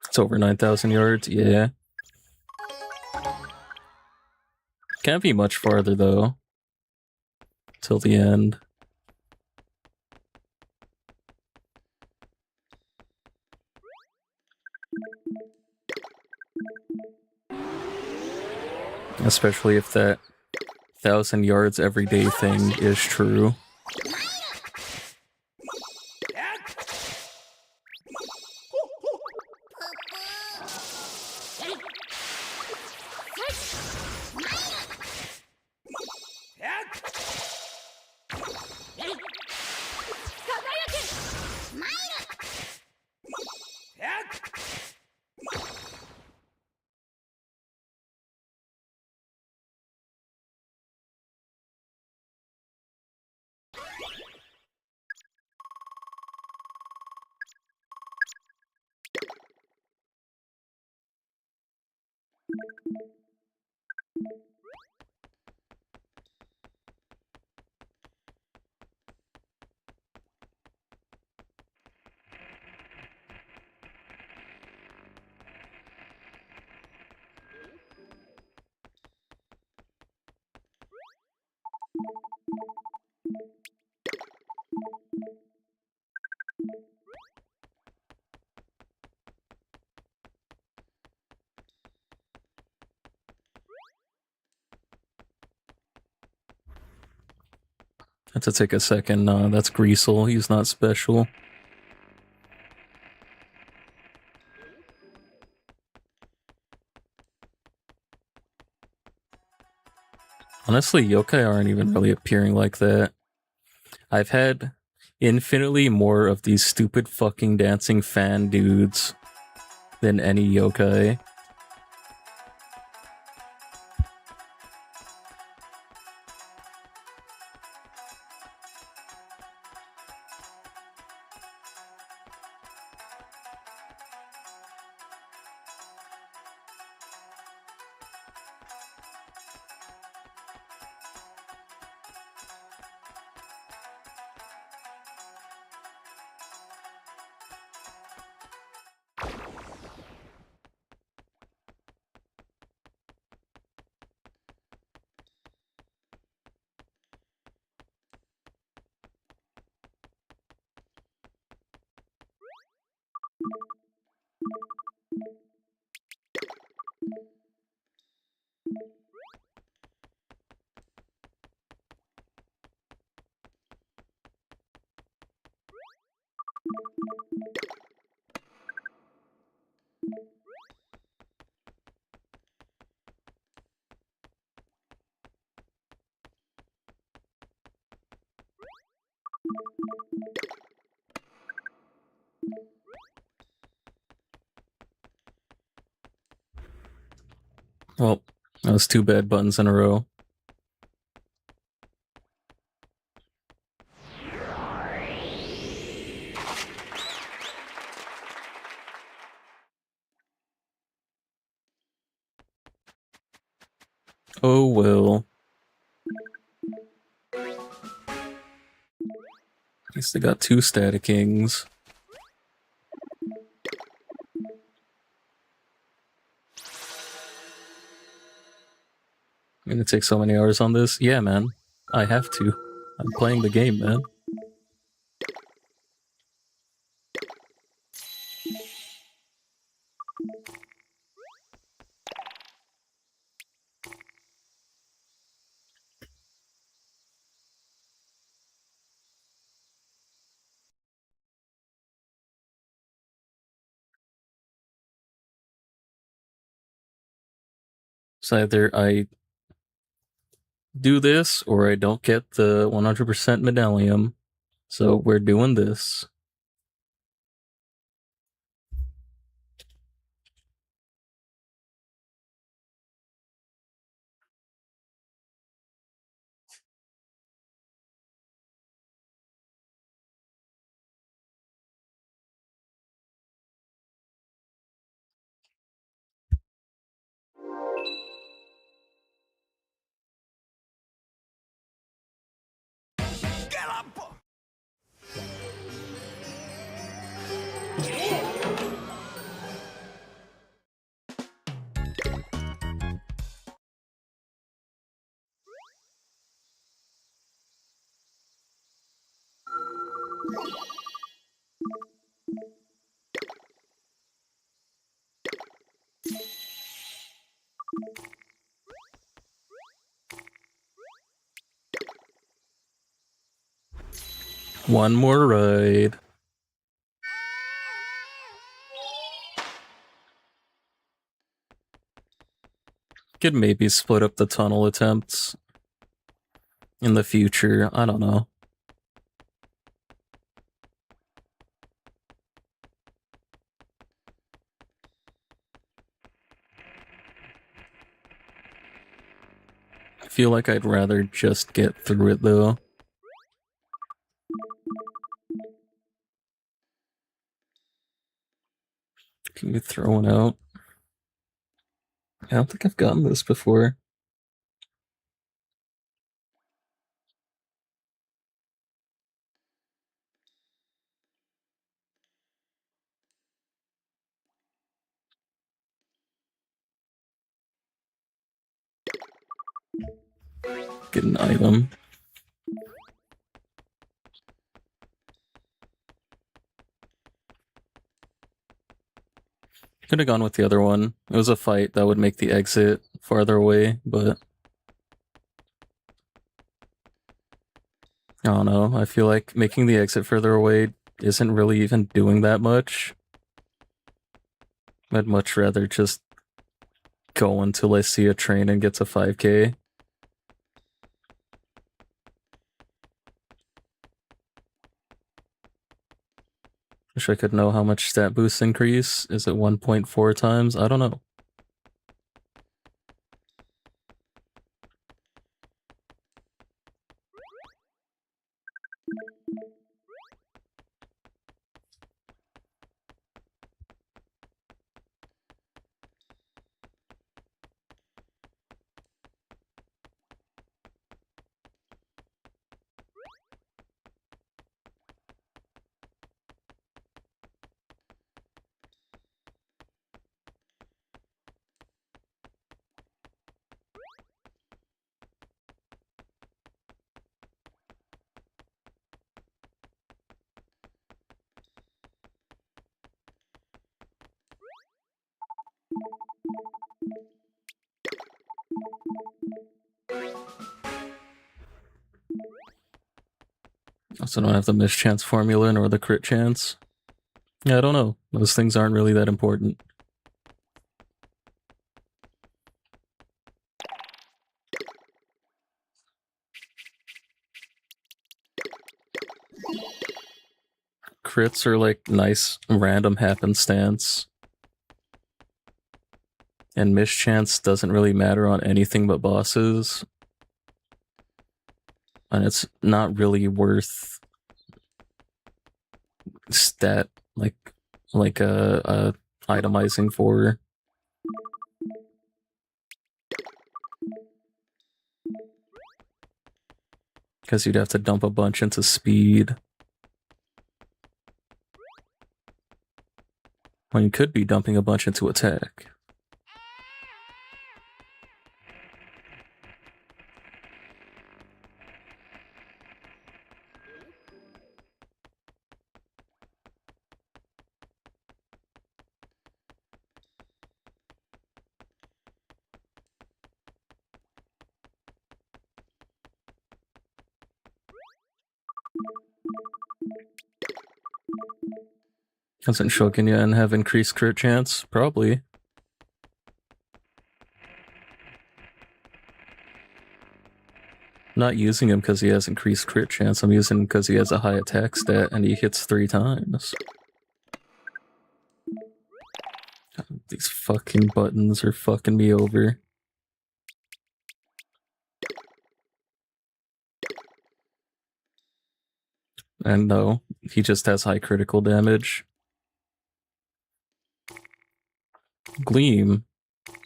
It's over 9,000 yards, yeah. Can't be much farther though. Till the end. Especially if that 1,000 yards every day thing is true. Had to take a second. Nah, that's Greasel. He's not special. Honestly, yokai aren't even really appearing like that. I've had infinitely more of these stupid fucking dancing fan dudes than any yokai. Well, that was 2 bad buttons in a row. Oh well. At least they got 2 Static Kings. I'm gonna take so many hours on this. Yeah, man. I have to. I'm playing the game, man. So either I do this or I don't get the 100% Medallium. So we're doing this. One more ride. Could maybe split up the tunnel attempts in the future. I don't know. I feel like I'd rather just get through it though. Can you throw one out? I don't think I've gotten this before. Get an item. Could have gone with the other one. It was a fight that would make the exit farther away, but I don't know. I feel like making the exit further away isn't really even doing that much. I'd much rather just go until I see a train and get to 5k. Wish I could know how much stat boosts increase. Is it 1.4 times? I don't know. Also don't have the mischance formula nor the crit chance. Yeah, I don't know. Those things aren't really that important. Crits are like nice random happenstance. And mischance doesn't really matter on anything but bosses. And it's not really worth stat like itemizing for. Because you'd have to dump a bunch into speed. When you could be dumping a bunch into attack. Doesn't Shogun have increased crit chance? Probably. Not using him because he has increased crit chance. I'm using him because he has a high attack stat and he hits 3 times. God, these fucking buttons are fucking me over. And no, he just has high critical damage. Gleam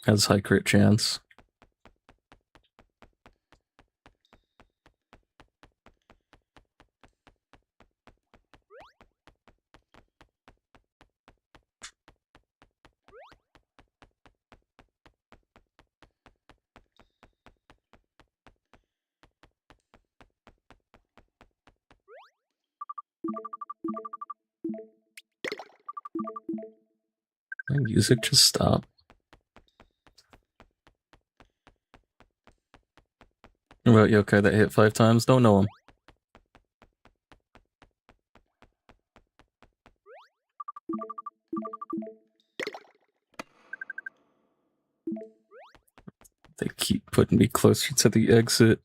has high crit chance. My music just stopped. What about yokai that hit 5 times? Don't know him. They keep putting me closer to the exit.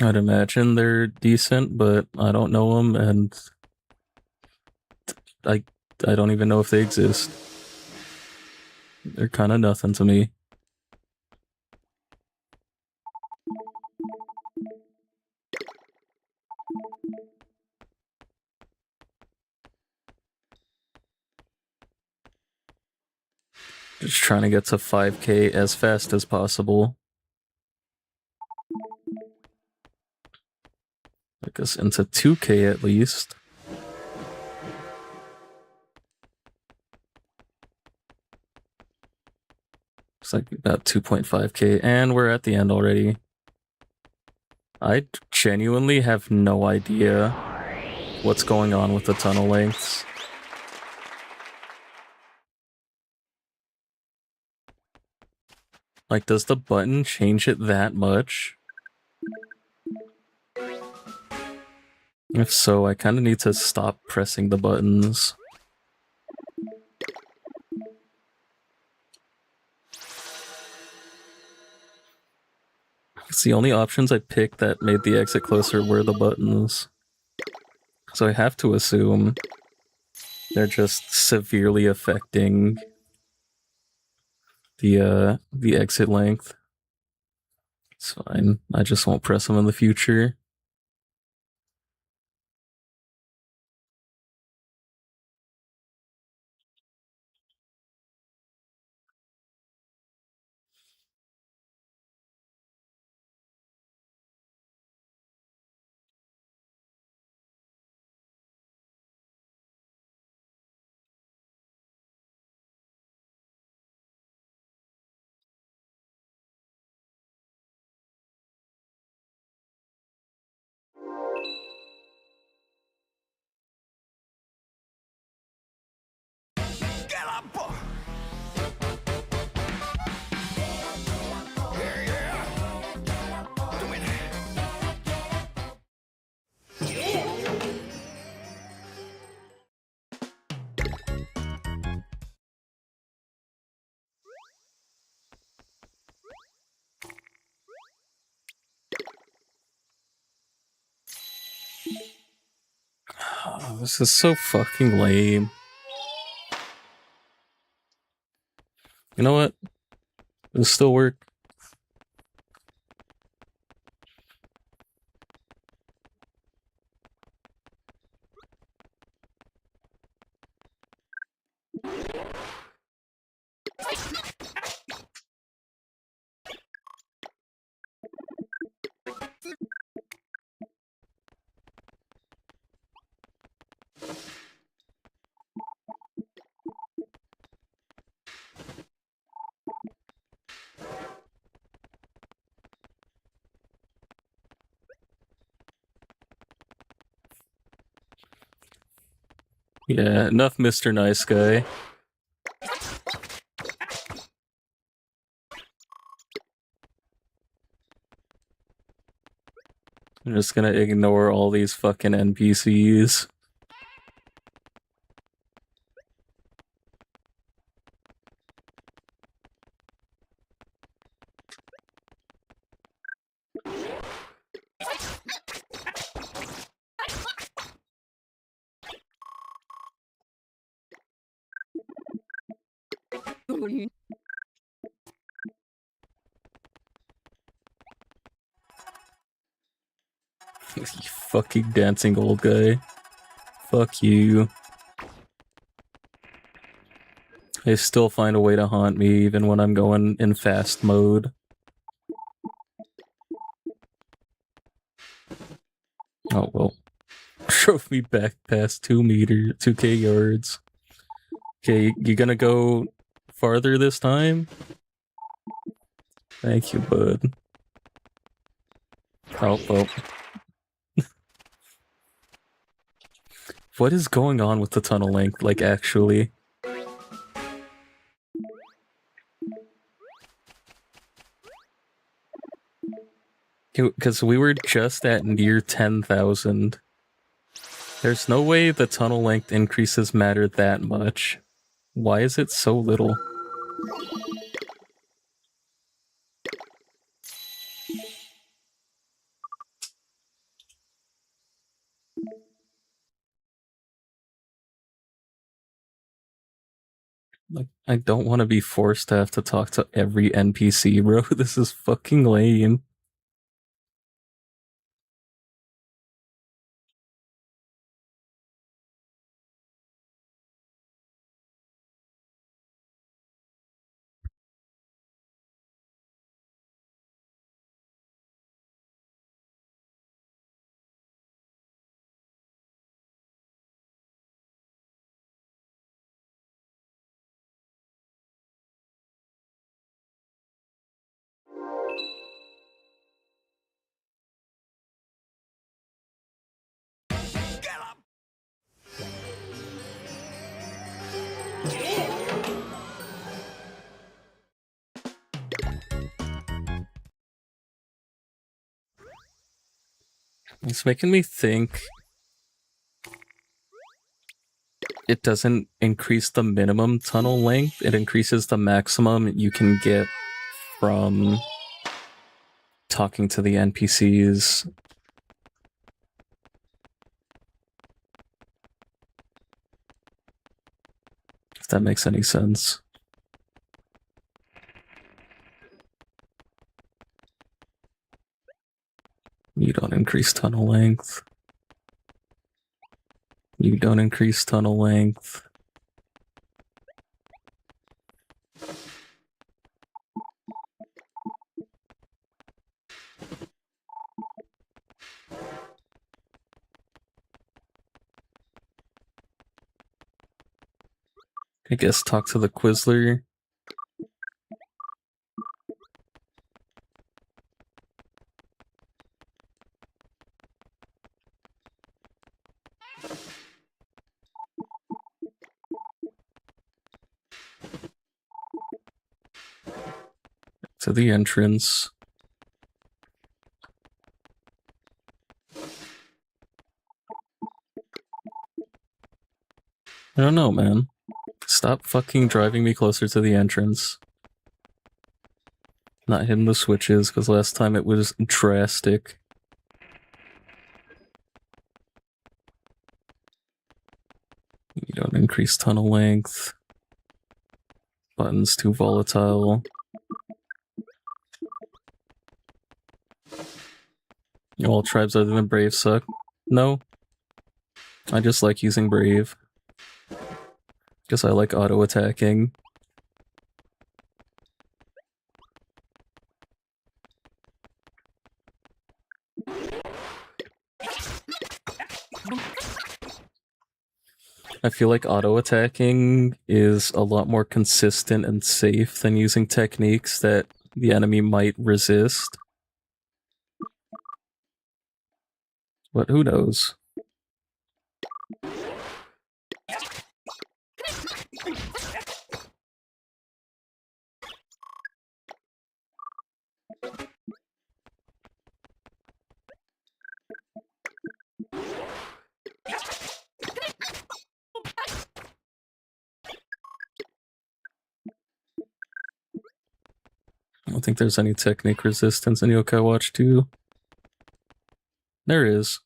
I'd imagine they're decent, but I don't know them, and I don't even know if they exist. They're kind of nothing to me. Just trying to get to 5k as fast as possible. I guess into 2k at least. It's like about 2.5k, and we're at the end already. I genuinely have no idea what's going on with the tunnel lengths. Like, does the button change it that much? If so, I kind of need to stop pressing the buttons. It's the only options I picked that made the exit closer were the buttons. So I have to assume they're just severely affecting the exit length. It's fine. I just won't press them in the future. Oh, this is so fucking lame. You know what? It'll still work. Yeah, enough Mr. Nice Guy. I'm just gonna ignore all these fucking NPCs. You fucking dancing old guy. Fuck you. They still find a way to haunt me even when I'm going in fast mode. Oh well. Drove me back past 2K yards. Okay, you gonna go farther this time? Thank you, bud. Oh, well. What is going on with the tunnel length, like, actually? Because we were just at near 10,000. There's no way the tunnel length increases matter that much. Why is it so little? Like, I don't want to be forced to have to talk to every NPC, bro. This is fucking lame. It's making me think it doesn't increase the minimum tunnel length, it increases the maximum you can get from talking to the NPCs. If that makes any sense. You don't increase tunnel length. You don't increase tunnel length. I guess talk to the Quizler. To the entrance. I don't know, man. Stop fucking driving me closer to the entrance. Not hitting the switches, because last time it was drastic. You don't increase tunnel length. Button's too volatile. All tribes other than Brave suck. No. I just like using Brave. Because I like auto-attacking. I feel like auto-attacking is a lot more consistent and safe than using techniques that the enemy might resist. But who knows? I don't think there's any technique resistance in Yokai Watch 2. There is.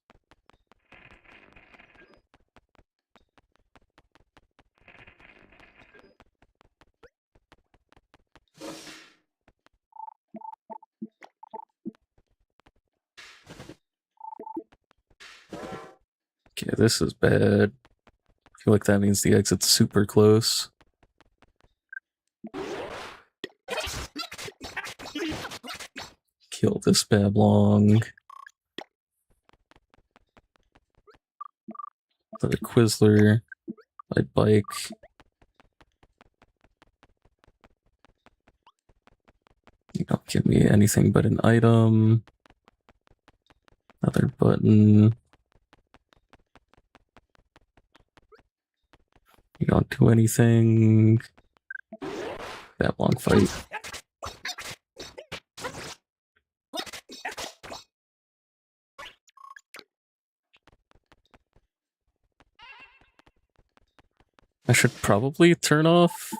Okay, this is bad. I feel like that means the exit's super close. Kill this Bablong. The Quizzler. My bike. You don't give me anything but an item. Another button. You don't do anything. That long fight. I should probably turn off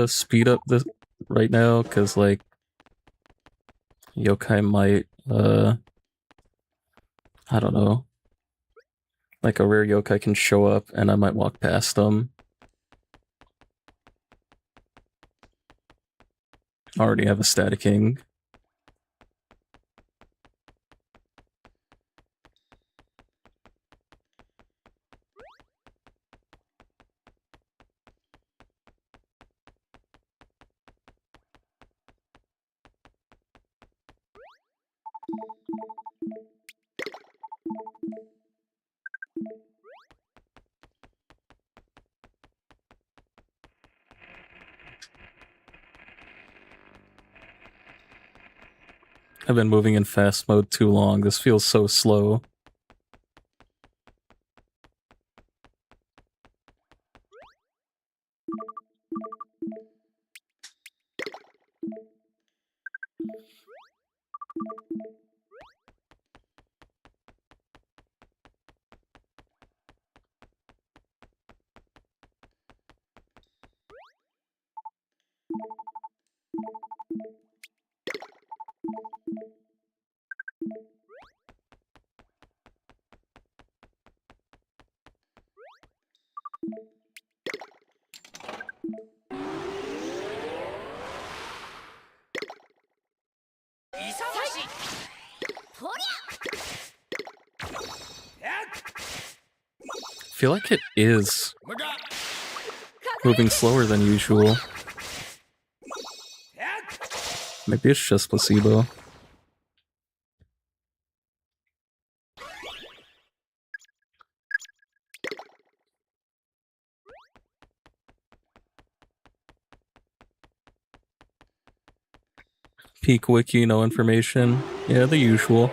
speed up this right now, because like yokai might I don't know. Like a rare yokai can show up and I might walk past them. I already have a Static King. I've been moving in fast mode too long. This feels so slow. I feel like it is moving slower than usual. Maybe it's just placebo. Peak wiki, no information. Yeah, the usual.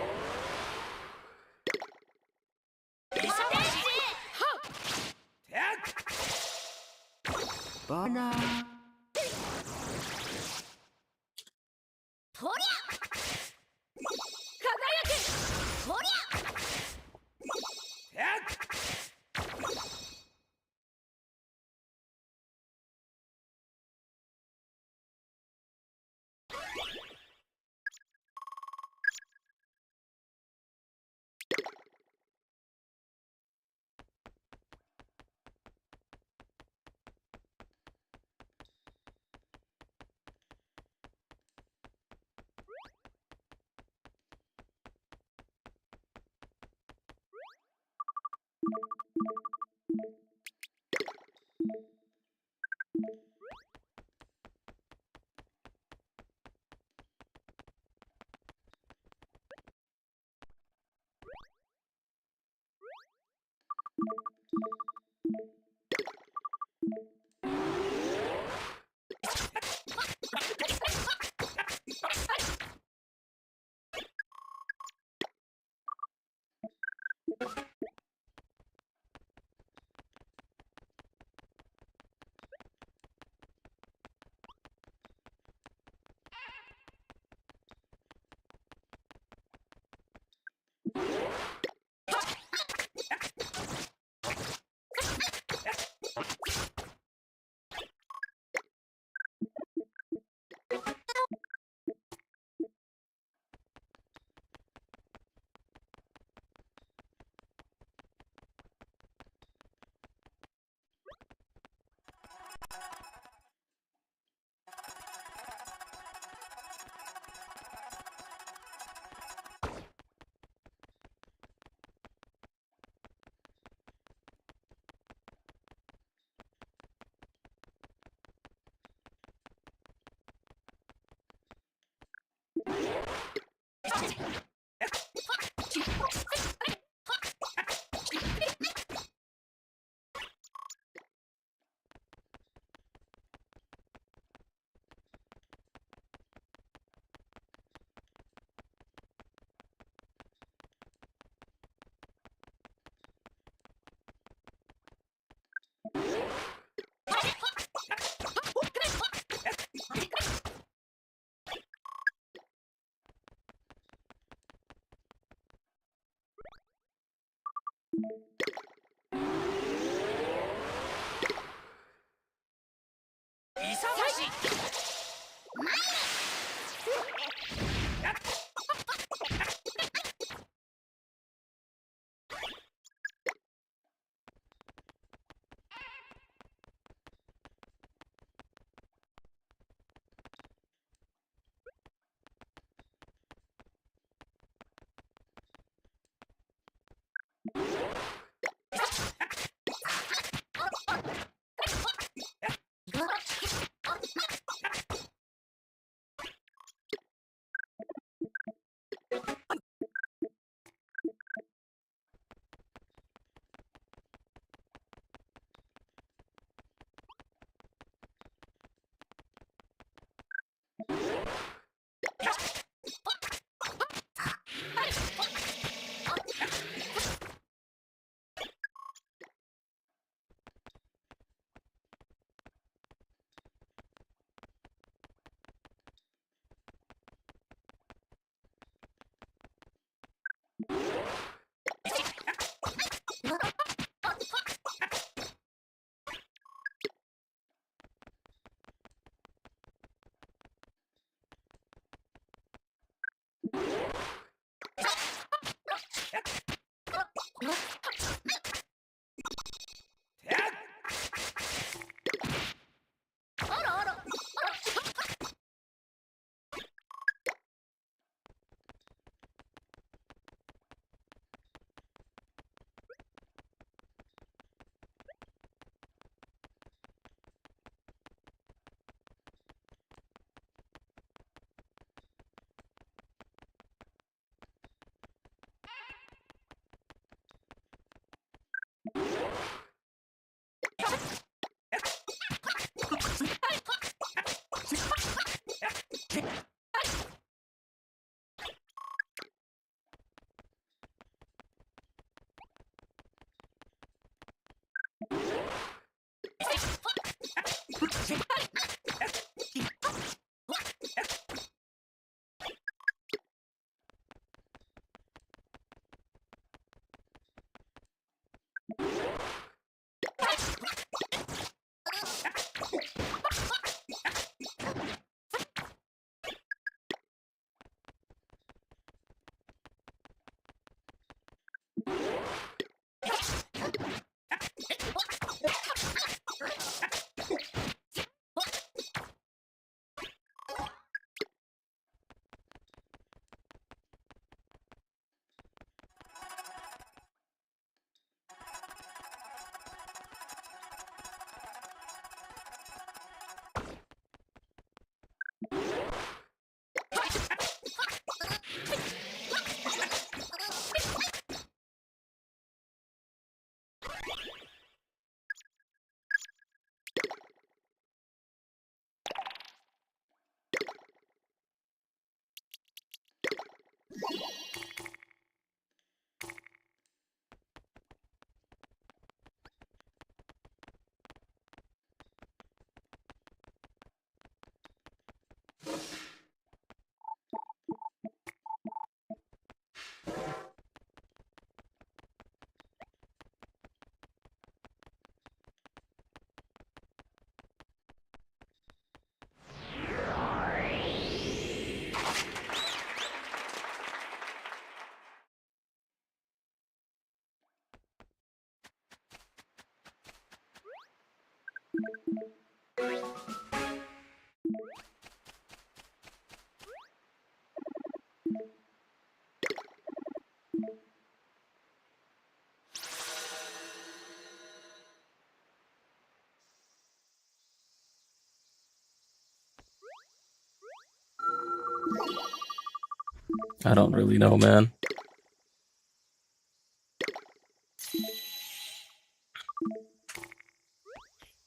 I don't really know, man.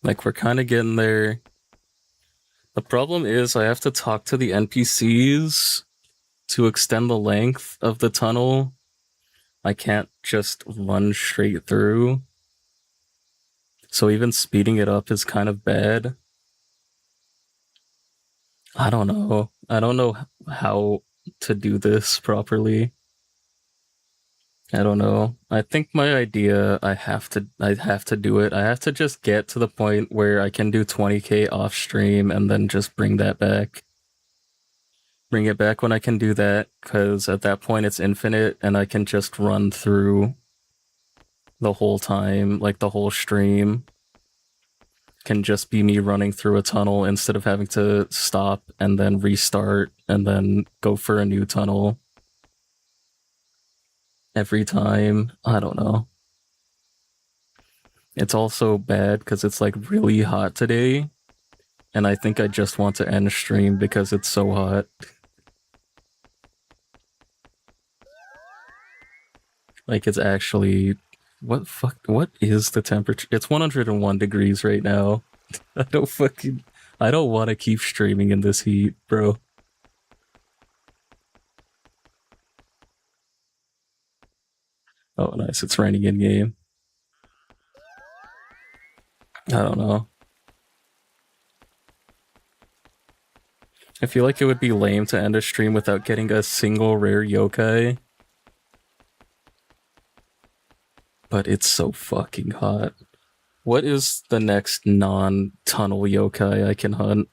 Like, we're kind of getting there. The problem is I have to talk to the NPCs to extend the length of the tunnel. I can't just run straight through. So even speeding it up is kind of bad. I don't know. I don't know how to do this properly. I don't know. I think my idea, I have to do it. I have to just get to the point where I can do 20k off stream and then just bring that back. Bring it back when I can do that, because at that point it's infinite and I can just run through the whole time, like the whole stream can just be me running through a tunnel instead of having to stop and then restart and then go for a new tunnel every time. I don't know. It's also bad because it's like really hot today, and I think I just want to end stream because it's so hot. Like, it's actually... What is the temperature? It's 101 degrees right now. I don't want to keep streaming in this heat, bro. Oh, nice. It's raining in-game. I don't know. I feel like it would be lame to end a stream without getting a single rare yokai. But it's so fucking hot. What is the next non-tunnel yokai I can hunt?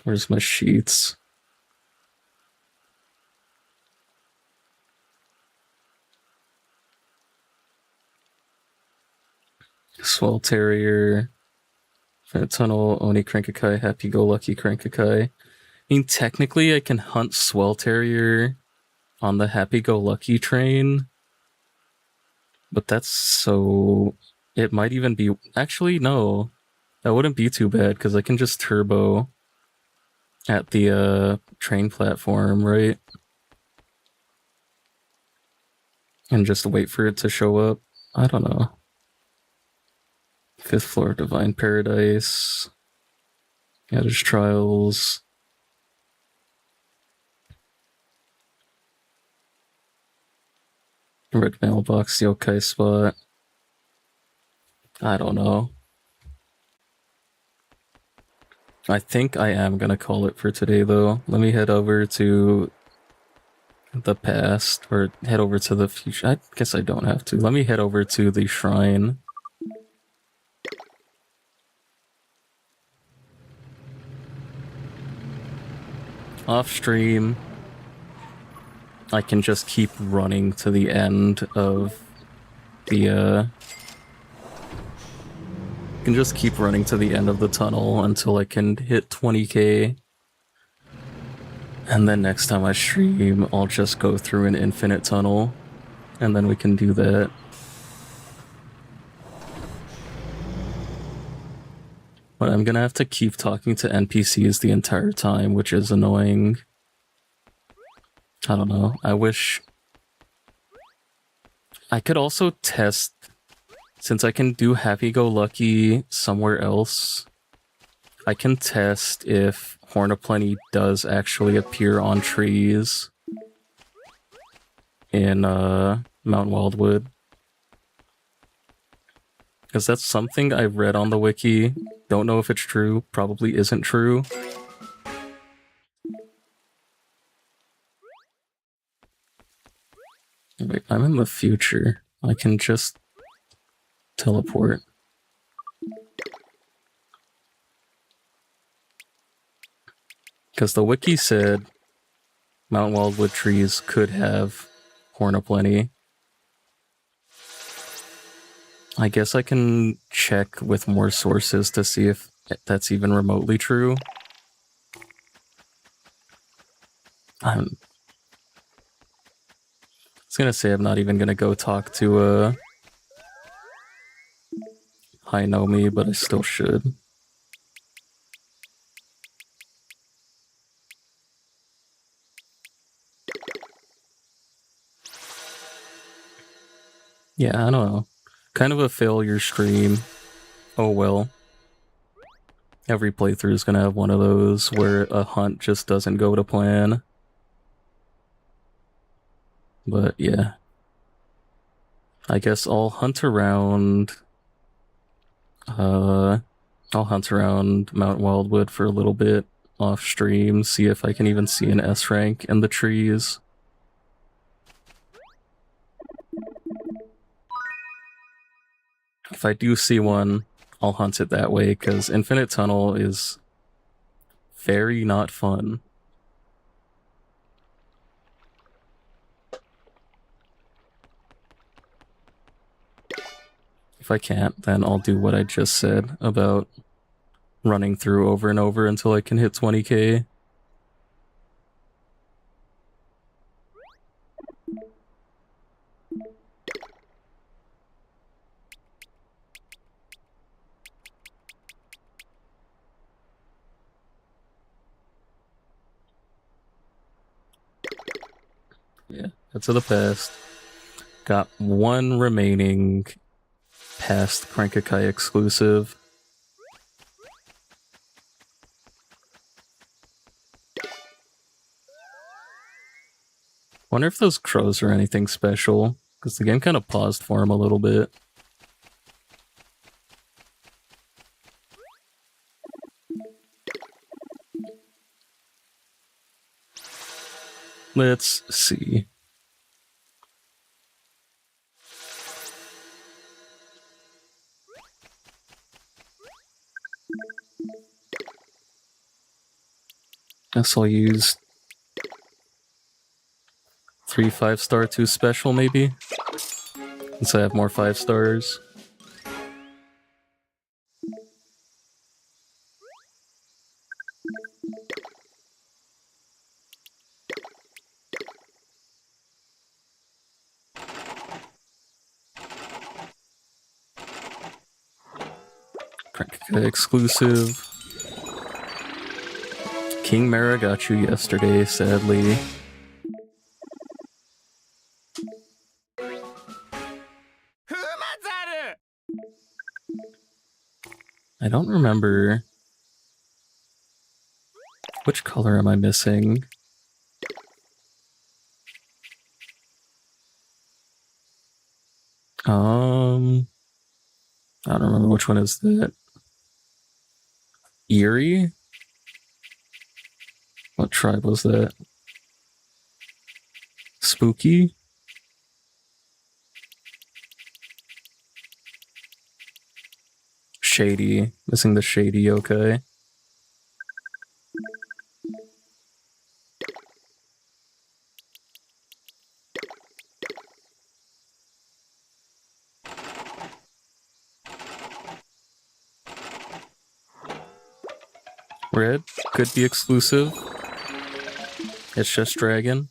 Where's my sheets? Swelterrier, Tunnel, Oni Crankakai, Happy-Go-Lucky Crankakai. I mean, technically I can hunt Swelterrier on the Happy-Go-Lucky train, but that's so... It might even be... Actually, no. That wouldn't be too bad, because I can just turbo at the train platform, right? And just wait for it to show up. I don't know. 5th floor, Divine Paradise. Yeah, there's Trials. Red Mailbox, Yokai Spot. I don't know. I think I am gonna call it for today, though. Let me head over to the past, or head over to the future. I guess I don't have to. Let me head over to the shrine. Off stream, I can just keep running to the end of the, I can just keep running to the end of the tunnel until I can hit 20k. And then next time I stream, I'll just go through an infinite tunnel, and then we can do that. But I'm gonna have to keep talking to NPCs the entire time, which is annoying. I don't know. I wish... I could also test... Since I can do Happy-Go-Lucky somewhere else, I can test if Hornaplenty does actually appear on trees in Mount Wildwood. Because that's something I read on the wiki. Don't know if it's true. Probably isn't true. Wait, I'm in the future. I can just teleport. Because the wiki said Mount Wildwood trees could have Hornaplenty. I guess I can check with more sources to see if that's even remotely true. I was gonna say I'm not even gonna go talk to Hinomi, but I still should. Yeah, I don't know. Kind of a failure stream. Oh well. Every playthrough is gonna have one of those where a hunt just doesn't go to plan. But yeah. I guess I'll hunt around Mount Wildwood for a little bit off stream, see if I can even see an S rank in the trees. If I do see one, I'll hunt it that way, because Infinite Tunnel is very not fun. If I can't, then I'll do what I just said about running through over and over until I can hit 20k. Yeah, that's of the past. Got one remaining past Crankakai exclusive. Wonder if those crows are anything special, because the game kind of paused for him a little bit. Let's see. Guess I'll use 3 5-star, 2 special maybe, since I have more 5 stars. Exclusive. King Mara got you yesterday, sadly. I don't remember. Which color am I missing? I don't remember which one is that. Eerie? What tribe was that? Spooky? Shady. Missing the shady yokai. Red could be exclusive. It's just dragon.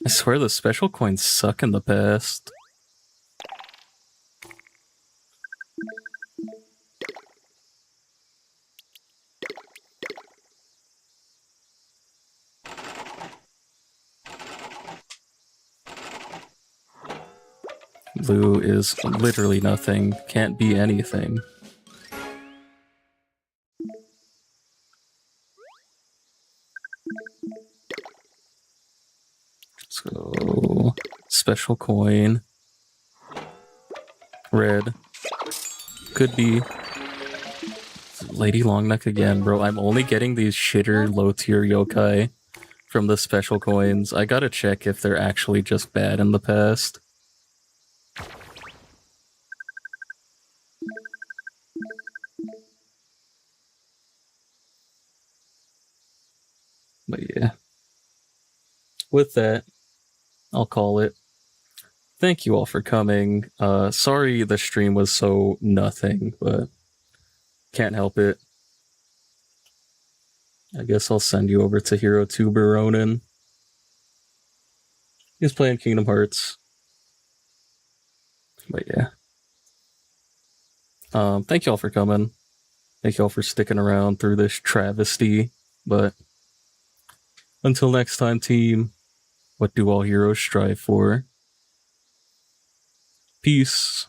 I swear the special coins suck in the past. Blue is literally nothing. Can't be anything. So, special coin. Red. Could be Lady Longneck again, bro. I'm only getting these shitter low-tier yokai from the special coins. I gotta check if they're actually just bad in the past. But yeah. With that, I'll call it. Thank you all for coming. Sorry the stream was so nothing, but can't help it. I guess I'll send you over to Hero Tuber Ronin. He's playing Kingdom Hearts. But yeah. Thank you all for coming. Thank you all for sticking around through this travesty. But until next time, team, what do all heroes strive for? Peace.